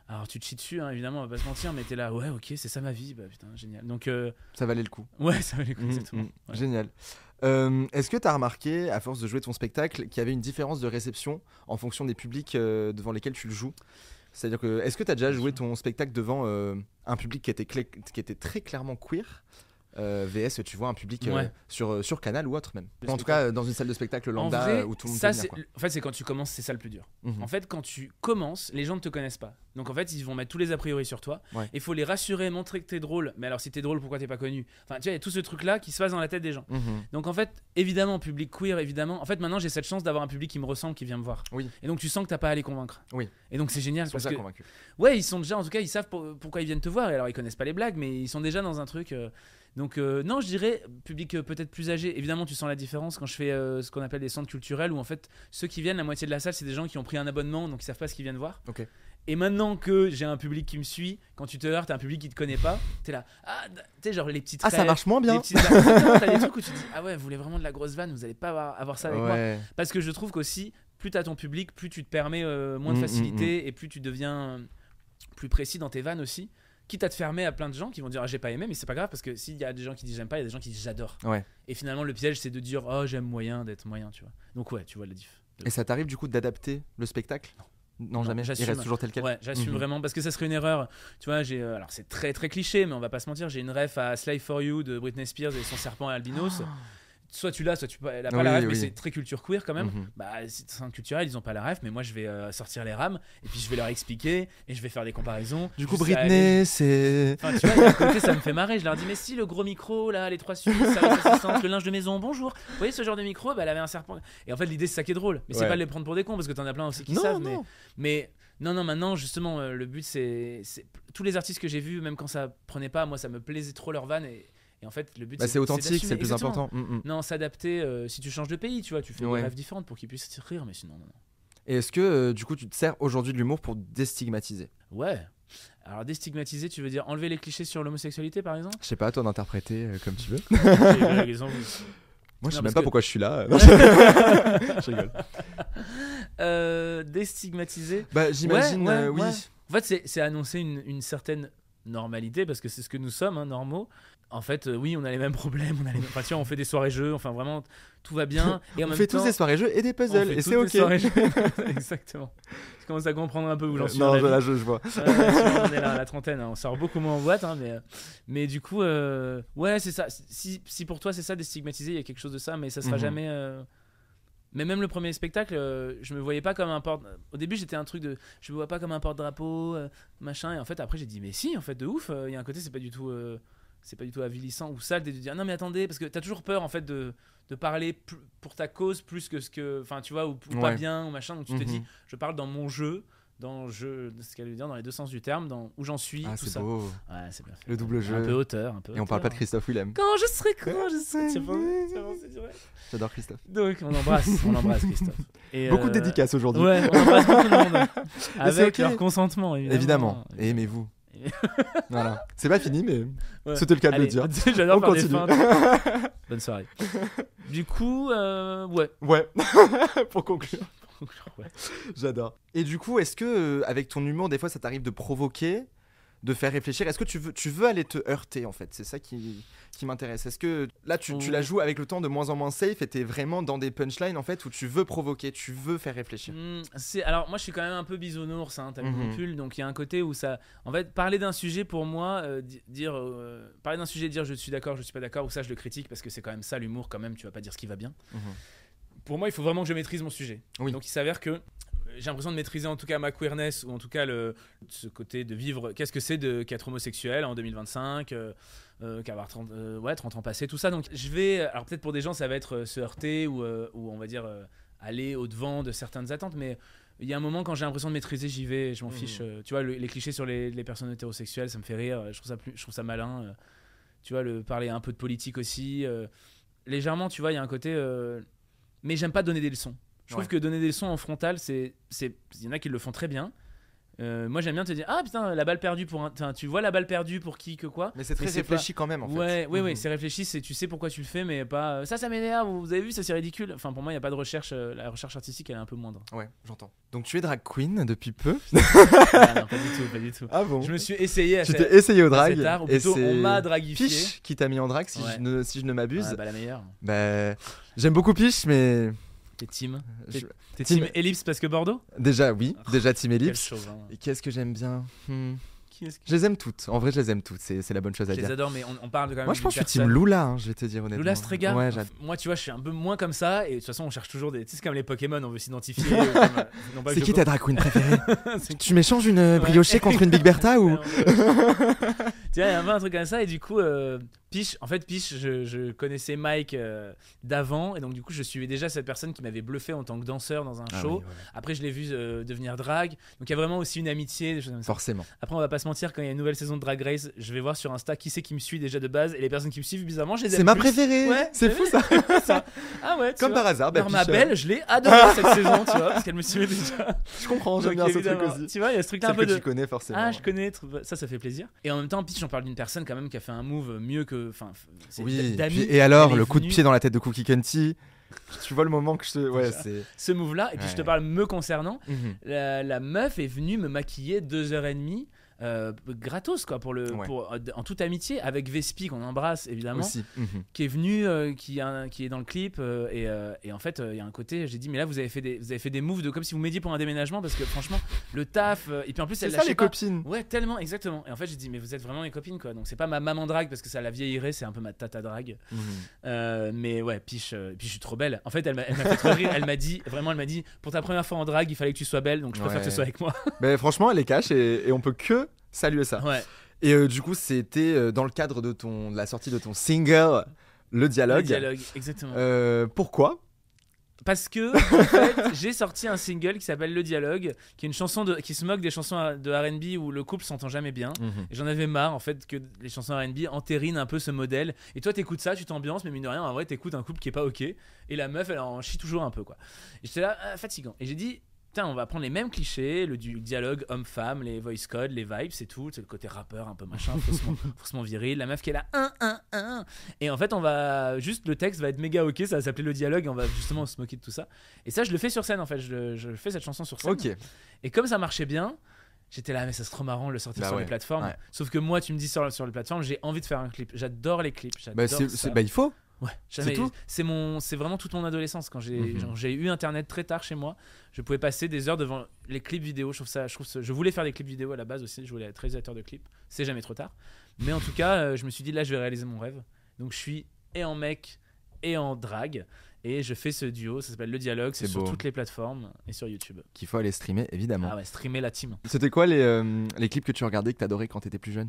Speaker 2: alors tu te chies dessus évidemment, on va pas se mentir, mais t'es là ouais ok c'est ça ma vie, bah putain génial. Donc
Speaker 1: ça valait le coup.
Speaker 2: Ouais ça valait le coup exactement. Ouais.
Speaker 1: Génial. Est-ce que tu as remarqué, à force de jouer ton spectacle, qu'il y avait une différence de réception en fonction des publics devant lesquels tu le joues? C'est-à-dire que, est-ce que tu as déjà joué ton spectacle devant un public qui était très clairement queer, VS, tu vois, un public sur Canal ou autre même. En tout cas, dans une salle de spectacle lambda
Speaker 2: vrai,
Speaker 1: où tout le monde
Speaker 2: ça,
Speaker 1: peut venir, quoi.
Speaker 2: En fait, c'est quand tu commences, c'est ça le plus dur. En fait, quand tu commences, les gens ne te connaissent pas. Donc en fait, ils vont mettre tous les a priori sur toi. Il faut les rassurer, montrer que t'es drôle. Mais alors, si t'es drôle, pourquoi t'es pas connu? Enfin, tu vois, il y a tout ce truc-là qui se passe dans la tête des gens. Donc en fait, évidemment, public queer, évidemment. En fait, maintenant, j'ai cette chance d'avoir un public qui me ressemble, qui vient me voir. Et donc, tu sens que t'as pas à les convaincre. Et donc, c'est génial.
Speaker 1: Ils sont déjà convaincus.
Speaker 2: Ouais, ils sont déjà, en tout cas, ils savent pourquoi ils viennent te voir. Et alors, ils connaissent pas les blagues, mais ils sont déjà dans un truc. Donc non, je dirais public peut-être plus âgé. Évidemment, tu sens la différence quand je fais ce qu'on appelle des centres culturels, où en fait ceux qui viennent, la moitié de la salle, c'est des gens qui ont pris un abonnement, donc ils savent pas ce qu'ils viennent voir. Et maintenant que j'ai un public qui me suit, quand tu te heurtes à un public qui te connaît pas, t'es là, tu sais, genre les petites
Speaker 1: ça marche moins bien.
Speaker 2: T'as des trucs où tu te dis ah ouais, vous voulez vraiment de la grosse vanne, vous allez pas avoir ça avec moi. Parce que je trouve qu'aussi plus t'as ton public, plus tu te permets moins de facilité et plus tu deviens plus précis dans tes vannes aussi. Quitte à te fermer à plein de gens qui vont dire j'ai pas aimé, mais c'est pas grave parce que s'il y a des gens qui disent j'aime pas, il y a des gens qui disent j'adore. Et finalement le piège c'est de dire oh j'aime moyen, d'être moyen, tu vois. Donc ouais, tu vois la diff.
Speaker 1: Et ça t'arrive du coup d'adapter le spectacle? Non, jamais. Il reste toujours tel quel.
Speaker 2: Ouais, j'assume vraiment parce que ça serait une erreur. Tu vois, alors c'est très très cliché, mais on va pas se mentir, j'ai une ref à Slave for You de Britney Spears et son serpent albinos. Soit tu l'as, soit tu l'as pas la ref, mais c'est très culture queer quand même. C'est centre culturel, ils ont pas la ref, mais moi je vais sortir les rames et puis je vais leur expliquer et je vais faire des comparaisons.
Speaker 1: Du coup, Britney, c'est.
Speaker 2: Enfin, tu vois, d'un côté ça me fait marrer. Je leur dis, mais si le gros micro là, les 3 Suisses, le linge de maison, bonjour. Vous voyez ce genre de micro, elle avait un serpent. Et en fait, l'idée c'est ça qui est drôle, mais c'est pas de les prendre pour des cons parce que t'en as plein aussi qui savent. Mais non, maintenant justement, le but c'est tous les artistes que j'ai vus, même quand ça prenait pas, moi ça me plaisait trop leur van et en fait, le but
Speaker 1: c'est authentique, c'est le plus important.
Speaker 2: Non, s'adapter. Si tu changes de pays, tu vois, tu fais des rêves différentes pour qu'ils puissent rire, mais sinon, non.
Speaker 1: Et est-ce que du coup, tu te sers aujourd'hui de l'humour pour déstigmatiser?
Speaker 2: Ouais. Alors, déstigmatiser, tu veux dire enlever les clichés sur l'homosexualité, par exemple?
Speaker 1: Je sais pas, toi d'interpréter comme tu veux. Moi, je sais même pas pourquoi je suis là. Non, je rigole.
Speaker 2: Déstigmatiser.
Speaker 1: Bah, j'imagine, oui.
Speaker 2: En fait, c'est annoncer une certaine normalité parce que c'est ce que nous sommes, normaux. En fait, oui, on a les mêmes problèmes. Enfin, tu vois, on fait des soirées jeux. Enfin, vraiment, tout va bien. Et en
Speaker 1: on
Speaker 2: même
Speaker 1: fait
Speaker 2: temps,
Speaker 1: tous des soirées jeux et des puzzles. Et c'est ok.
Speaker 2: Exactement. Je commence à comprendre un peu où j'en suis.
Speaker 1: Non, là, je vois.
Speaker 2: On est là à la trentaine. On sort beaucoup moins en boîte. Mais du coup, ouais, c'est ça. Si pour toi, c'est ça, déstigmatiser, il y a quelque chose de ça. Mais ça sera jamais. Mais même le premier spectacle, je me voyais pas comme un porte. Au début, j'étais un truc de. Je me vois pas comme un porte-drapeau, machin. Et en fait, après, j'ai dit, mais si, en fait, de ouf. Il y a un côté, c'est pas du tout. c'est pas du tout avilissant ou sale de dire non mais attendez, parce que t'as toujours peur en fait de parler pour ta cause plus que ce que, enfin tu vois, ou pas bien ou machin, donc tu te dis je parle dans mon jeu, ce qu'elle veut dire dans les deux sens du terme, où j'en suis, tout
Speaker 1: c'est
Speaker 2: ça.
Speaker 1: beau.
Speaker 2: Ouais, c'est bien fait.
Speaker 1: Le double jeu.
Speaker 2: Un peu auteur.
Speaker 1: Et on parle pas de Christophe Willem.
Speaker 2: Quand je serai c'est bon, c'est direct.
Speaker 1: J'adore Christophe.
Speaker 2: Donc on embrasse Christophe. Et
Speaker 1: beaucoup de dédicaces aujourd'hui.
Speaker 2: Ouais, on embrasse beaucoup de monde. Avec leur consentement, évidemment.
Speaker 1: Et aimez-vous. Voilà. C'est pas fini, mais
Speaker 2: c'était
Speaker 1: le cas de le dire.
Speaker 2: J'adore faire des feintes. Bonne soirée. Du coup,
Speaker 1: Ouais. Pour conclure.
Speaker 2: Ouais.
Speaker 1: J'adore. Et du coup, est-ce que avec ton humour, des fois, ça t'arrive de provoquer, de faire réfléchir? Est-ce que tu veux aller te heurter en fait? C'est ça qui m'intéresse. Est-ce que là, tu la joues avec le temps de moins en moins safe et t'es vraiment dans des punchlines en fait où tu veux provoquer, tu veux faire réfléchir?
Speaker 2: Alors moi, je suis quand même un peu bisounours, t'as vu mon pull, donc il y a un côté où ça, en fait, parler d'un sujet pour moi, parler d'un sujet, dire je suis d'accord, je suis pas d'accord, ou ça je le critique parce que c'est quand même ça l'humour quand même. Tu vas pas dire ce qui va bien. Pour moi, il faut vraiment que je maîtrise mon sujet. Oui. Donc il s'avère que j'ai l'impression de maîtriser en tout cas ma queerness, ou en tout cas ce côté de vivre, qu'est-ce que c'est qu'être homosexuel en 2025, qu'avoir 30 ans passés, tout ça. Donc je vais, alors peut-être pour des gens ça va être se heurter ou on va dire aller au-devant de certaines attentes, mais il y a un moment quand j'ai l'impression de maîtriser, j'y vais, je m'en fiche. Tu vois, les clichés sur les personnes hétérosexuelles, ça me fait rire, je trouve ça malin. Tu vois, parler un peu de politique aussi, légèrement, tu vois, il y a un côté... mais j'aime pas donner des leçons. Je trouve que donner des leçons en frontal, il y en a qui le font très bien. Moi j'aime bien te dire ah putain, la balle perdue tu vois la balle perdue pour qui que quoi.
Speaker 1: Mais c'est très réfléchi quand même en fait.
Speaker 2: Ouais, c'est réfléchi, tu sais pourquoi tu le fais, mais pas ça m'énerve, vous avez vu, ça c'est ridicule. Enfin pour moi il y a pas de recherche, la recherche artistique elle est un peu moindre.
Speaker 1: Ouais, j'entends. Donc tu es drag queen depuis peu?
Speaker 2: Ah, non, pas du tout.
Speaker 1: Ah bon?
Speaker 2: Je me suis essayé
Speaker 1: tu t'es essayé au drag
Speaker 2: art, ou plutôt on m'a dragifié.
Speaker 1: Piche qui t'a mis en drag si je ne m'abuse.
Speaker 2: La meilleure.
Speaker 1: J'aime beaucoup Piche, mais
Speaker 2: t'es team Ellipse parce que Bordeaux?
Speaker 1: Déjà oui, déjà team Ellipse.
Speaker 2: Quelle chose, hein.
Speaker 1: Et qu'est-ce que j'aime bien? Je les aime toutes. En vrai, je les aime toutes. C'est la bonne chose à dire.
Speaker 2: Je les adore, mais on parle quand même.
Speaker 1: Moi, je pense que je suis team Lula, je vais te dire honnêtement.
Speaker 2: Lula Strega.
Speaker 1: Ouais,
Speaker 2: moi, tu vois, je suis un peu moins comme ça. Et de toute façon, on cherche toujours des. Tu sais, c'est comme les Pokémon, on veut s'identifier.
Speaker 1: C'est qui ta drag queen préférée? Tu m'échanges une briochée contre une Big Bertha ou?
Speaker 2: Tu vois, il y a un peu un truc comme ça. Et du coup, Piche, je connaissais Mike d'avant. Et donc, du coup, je suivais déjà cette personne qui m'avait bluffé en tant que danseur dans un show. Oui, voilà. Après, je l'ai vu devenir drag. Donc, il y a vraiment aussi une amitié. Des choses comme ça.
Speaker 1: Forcément.
Speaker 2: Après, on va pas se mentir, quand il y a une nouvelle saison de Drag Race, je vais voir sur Insta qui c'est qui me suit déjà de base. Et les personnes qui me suivent, bizarrement, je les aime.
Speaker 1: C'est ma préférée.
Speaker 2: Ouais,
Speaker 1: c'est fou ça.
Speaker 2: Ah ouais,
Speaker 1: comme par hasard.
Speaker 2: Ma belle, je l'ai adorée cette saison, tu vois, parce qu'elle me suivait déjà.
Speaker 1: Je comprends, j'aime bien ce truc aussi.
Speaker 2: Tu vois, il y a ce truc-là un peu
Speaker 1: que tu connais forcément.
Speaker 2: Ah, je connais, ça fait plaisir. Et en même temps, j'en parle d'une personne quand même qui a fait un move mieux que. Enfin,
Speaker 1: oui. Et alors, le coup de pied dans la tête de Cookie Cunty. Tu vois le moment que c'est
Speaker 2: ce move là et puis je te parle me concernant. La meuf est venue me maquiller 2h30 gratos quoi en toute amitié avec Vespi qu'on embrasse évidemment
Speaker 1: aussi.
Speaker 2: Qui est venu qui est dans le clip et en fait il y a un côté, j'ai dit mais là vous avez fait des moves de comme si vous m'aidiez pour un déménagement parce que franchement le taf et puis en plus
Speaker 1: c'est ça les copines.
Speaker 2: Ouais, tellement, exactement. Et en fait j'ai dit mais vous êtes vraiment mes copines quoi, donc c'est pas ma maman drague parce que ça la vieillirait, c'est un peu ma tata drague. Mais ouais, Piche, puis je suis trop belle en fait, elle m'a fait trop rire. Elle m'a dit pour ta première fois en drague il fallait que tu sois belle, donc je préfère que tu sois avec moi.
Speaker 1: Mais franchement elle est cash et on peut que saluer ça.
Speaker 2: Ouais.
Speaker 1: Et du coup, c'était dans le cadre de la sortie de ton single, Le Dialogue.
Speaker 2: Le Dialogue, exactement.
Speaker 1: Pourquoi ?
Speaker 2: Parce que en fait, j'ai sorti un single qui s'appelle Le Dialogue, qui est une chanson qui se moque des chansons de R&B où le couple s'entend jamais bien. Et j'en avais marre en fait que les chansons R&B entérinent un peu ce modèle. Et toi, t'écoutes ça, tu t'ambiances, mais mine de rien, en vrai, t'écoutes un couple qui est pas ok. Et la meuf, elle en chie toujours un peu quoi. Et j'étais là, fatigant. Et j'ai dit. On va prendre les mêmes clichés, le dialogue homme-femme, les voice codes, les vibes, c'est tout. C'est le côté rappeur un peu machin, faussement viril. La meuf qui est là, Et en fait, le texte va être méga ok, ça va s'appeler le dialogue et on va justement se moquer de tout ça. Et ça, je le fais sur scène en fait, je fais cette chanson sur scène.
Speaker 1: Okay.
Speaker 2: Et comme ça marchait bien, j'étais là, mais ça c'est trop marrant de le sortir sur les plateformes. Ouais. Sauf que moi, tu me dis sur les plateformes, j'ai envie de faire un clip. J'adore les clips.
Speaker 1: Il faut.
Speaker 2: Ouais, c'est vraiment toute mon adolescence quand j'ai eu internet très tard chez moi. Je pouvais passer des heures devant les clips vidéo. Je voulais faire des clips vidéo à la base aussi. Je voulais être réalisateur de clips. C'est jamais trop tard. Mais en tout cas, je me suis dit là, je vais réaliser mon rêve. Donc je suis et en mec et en drague. Et je fais ce duo, ça s'appelle Le Dialogue, c'est sur toutes les plateformes et sur YouTube.
Speaker 1: Qu'il faut aller streamer, évidemment.
Speaker 2: Ah ouais, streamer la team.
Speaker 1: C'était quoi les clips que tu regardais, que t'adorais quand t'étais plus jeune ?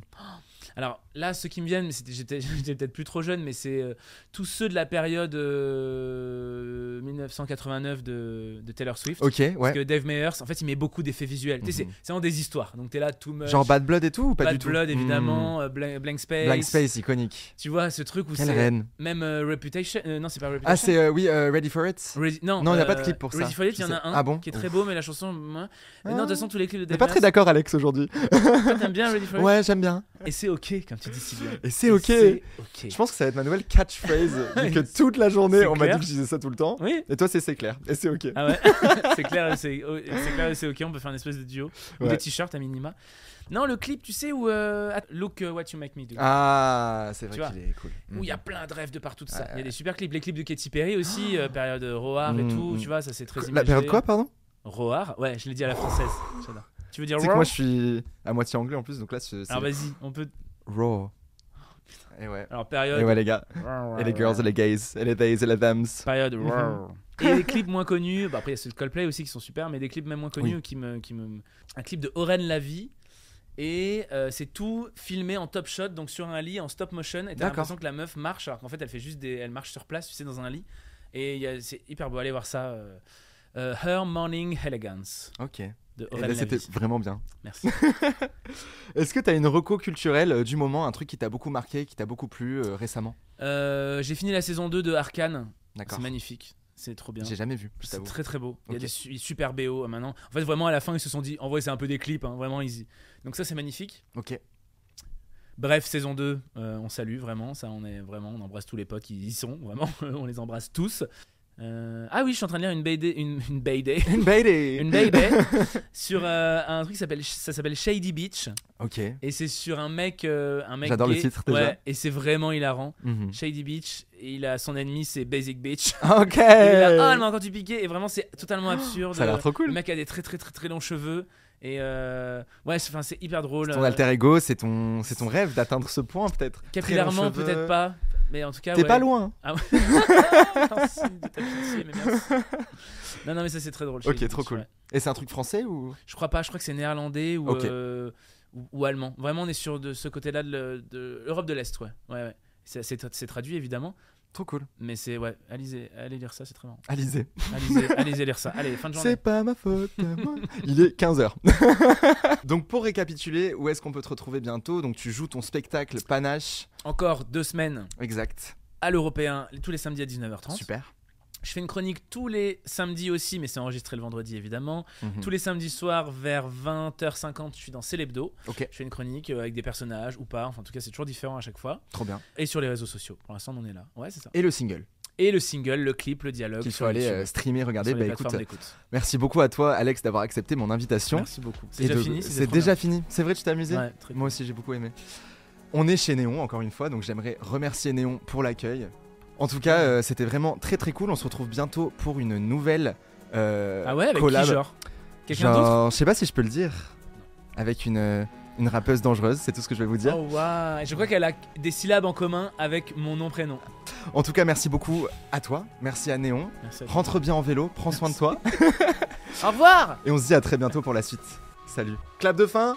Speaker 2: Alors là, ceux qui me viennent, mais j'étais peut-être plus trop jeune, mais c'est tous ceux de la période 1989 de Taylor Swift.
Speaker 1: Ok, ouais.
Speaker 2: Parce que Dave Meyers, en fait, il met beaucoup d'effets visuels. Tu sais, c'est vraiment des histoires. Donc t'es là, Too Much.
Speaker 1: Genre Bad Blood et tout ou pas
Speaker 2: Bad
Speaker 1: du tout?
Speaker 2: Blood, évidemment. Blank Space.
Speaker 1: Blank Space, iconique.
Speaker 2: Tu vois, ce truc où
Speaker 1: Quelle
Speaker 2: c'est.
Speaker 1: reine.
Speaker 2: Même Reputation. Non, c'est pas Reputation.
Speaker 1: Ah, c'est oui, Ready for It.
Speaker 2: Non,
Speaker 1: Non, il n'y a pas de clip pour ça.
Speaker 2: Ready for It, il y en a un qui est très beau, mais la chanson. Non, de toute façon, tous les clips de
Speaker 1: T'es
Speaker 2: Dave
Speaker 1: pas très d'accord, Alex, aujourd'hui.
Speaker 2: Toi, t'aimes bien Ready for It?
Speaker 1: Ouais, j'aime bien.
Speaker 2: Et c'est ok, comme tu dis si bien.
Speaker 1: Et c'est ok. Je pense que ça va être ma nouvelle catchphrase. Vu que toute la journée, on m'a dit que je disais ça tout le temps.
Speaker 2: Oui.
Speaker 1: Et toi, c'est clair. Et c'est ok.
Speaker 2: Ah ouais. C'est clair, c'est ok. On peut faire une espèce de duo. Ou des t-shirts à minima. Non, le clip, tu sais, où Look What You Make Me Do.
Speaker 1: Ah, c'est vrai
Speaker 2: Tu
Speaker 1: qu'il est cool.
Speaker 2: Où il y a plein de rêves de partout de ça. Il y a des super clips. Les clips de Katy Perry aussi, période Roar et tout. Tu vois, ça c'est très imagé.
Speaker 1: La période quoi, pardon?
Speaker 2: Roar. Ouais, je l'ai dit à la française. J'adore. Tu veux dire
Speaker 1: Roar?
Speaker 2: Roar?
Speaker 1: Moi, je suis à moitié anglais en plus, donc là, c'est.
Speaker 2: Alors vas-y, on peut.
Speaker 1: Raw. Et ouais.
Speaker 2: Alors période.
Speaker 1: Et ouais, les gars. Et les girls, et les gays, et les theys, et les thems.
Speaker 2: Période Roar. Et les clips moins connus. Bah, après, il y a ceux de Coldplay aussi qui sont super, mais des clips même moins connus qui me. Un clip de Oren Lavie. Et c'est tout filmé en top shot, donc sur un lit en stop motion. Et t'as l'impression que la meuf marche, alors qu'en fait elle fait juste elle marche sur place, tu sais, dans un lit. Et c'est hyper beau, allez voir ça. Her Morning Elegance.
Speaker 1: Ok.
Speaker 2: De
Speaker 1: et là, c'était vraiment bien.
Speaker 2: Merci.
Speaker 1: Est-ce que t'as une reco culturelle du moment, un truc qui t'a beaucoup marqué, qui t'a beaucoup plu récemment?
Speaker 2: J'ai fini la saison 2 de Arcane.
Speaker 1: D'accord.
Speaker 2: C'est magnifique. C'est trop bien.
Speaker 1: J'ai jamais vu.
Speaker 2: C'est très très beau. Il y a des super BO maintenant. En fait, vraiment à la fin, ils se sont dit, en vrai, c'est un peu des clips, hein, vraiment easy. Donc ça, c'est magnifique.
Speaker 1: Ok.
Speaker 2: Bref, saison 2, on salue vraiment. Ça, on embrasse tous les potes qui y sont, vraiment. On les embrasse tous. Ah oui, je suis en train de lire une BD sur un truc qui s'appelle Shady Beach.
Speaker 1: Ok.
Speaker 2: Et c'est sur un mec
Speaker 1: J'adore
Speaker 2: gay.
Speaker 1: le titre déjà.
Speaker 2: Ouais, et c'est vraiment hilarant. Shady Beach, et il a son ennemi, c'est Basic Beach.
Speaker 1: Ok.
Speaker 2: Et il est là, elle m'a encore du piqué, et vraiment c'est totalement absurde.
Speaker 1: Ça a l'air trop cool.
Speaker 2: Le mec a des très très très très longs cheveux. Et ouais, c'est hyper drôle.
Speaker 1: Ton alter ego, c'est ton rêve d'atteindre ce point peut-être.
Speaker 2: Capillairement peut-être pas, mais en tout cas.
Speaker 1: T'es pas loin.
Speaker 2: Ah ouais. Merci de ta pitié, mais merci. Non mais ça c'est très drôle.
Speaker 1: Ok, trop cool. Ouais. Et c'est un truc français ou?
Speaker 2: Je crois pas, je crois que c'est néerlandais ou allemand. Vraiment, on est sur de ce côté-là de l'Europe de l'Est, ouais. C'est traduit évidemment.
Speaker 1: Trop cool.
Speaker 2: Mais c'est allez lire ça, c'est très marrant. Allez lire ça. Allez, fin de journée.
Speaker 1: C'est pas ma faute. Il est 15h. Donc pour récapituler, où est-ce qu'on peut te retrouver bientôt? Donc tu joues ton spectacle Panache.
Speaker 2: Encore 2 semaines.
Speaker 1: Exact.
Speaker 2: À l'Européen, tous les samedis à 19h30.
Speaker 1: Super.
Speaker 2: Je fais une chronique tous les samedis aussi, mais c'est enregistré le vendredi évidemment. Tous les samedis soirs vers 20h50, je suis dans Célébdo.
Speaker 1: Okay.
Speaker 2: Je fais une chronique avec des personnages ou pas. Enfin, en tout cas, c'est toujours différent à chaque fois.
Speaker 1: Trop bien.
Speaker 2: Et sur les réseaux sociaux. Pour l'instant, on en est là. Ouais, c'est ça.
Speaker 1: Et le single.
Speaker 2: Le clip, le dialogue.
Speaker 1: Qu'il faut aller streamer, regarder.
Speaker 2: Sur les plateformes d'écoute.
Speaker 1: Merci beaucoup à toi, Alex, d'avoir accepté mon invitation.
Speaker 2: Merci beaucoup. C'est déjà fini.
Speaker 1: C'est déjà fini. C'est vrai, tu t'es amusé?
Speaker 2: Ouais, très cool.
Speaker 1: Moi aussi, j'ai beaucoup aimé. On est chez Néon, encore une fois, donc j'aimerais remercier Néon pour l'accueil. En tout cas, c'était vraiment très très cool. On se retrouve bientôt pour une nouvelle
Speaker 2: ah ouais, avec
Speaker 1: collab.
Speaker 2: Qui, genre quelqu'un d'autre?
Speaker 1: Je sais pas si je peux le dire. Avec une rappeuse dangereuse, c'est tout ce que je vais vous dire.
Speaker 2: Oh waouh, je crois qu'elle a des syllabes en commun avec mon nom prénom.
Speaker 1: En tout cas, merci beaucoup à toi, merci à Néon.
Speaker 2: Merci à
Speaker 1: Rentre bien en vélo, prends soin de toi.
Speaker 2: Au revoir.
Speaker 1: Et on se dit à très bientôt pour la suite. Salut. Clap de fin.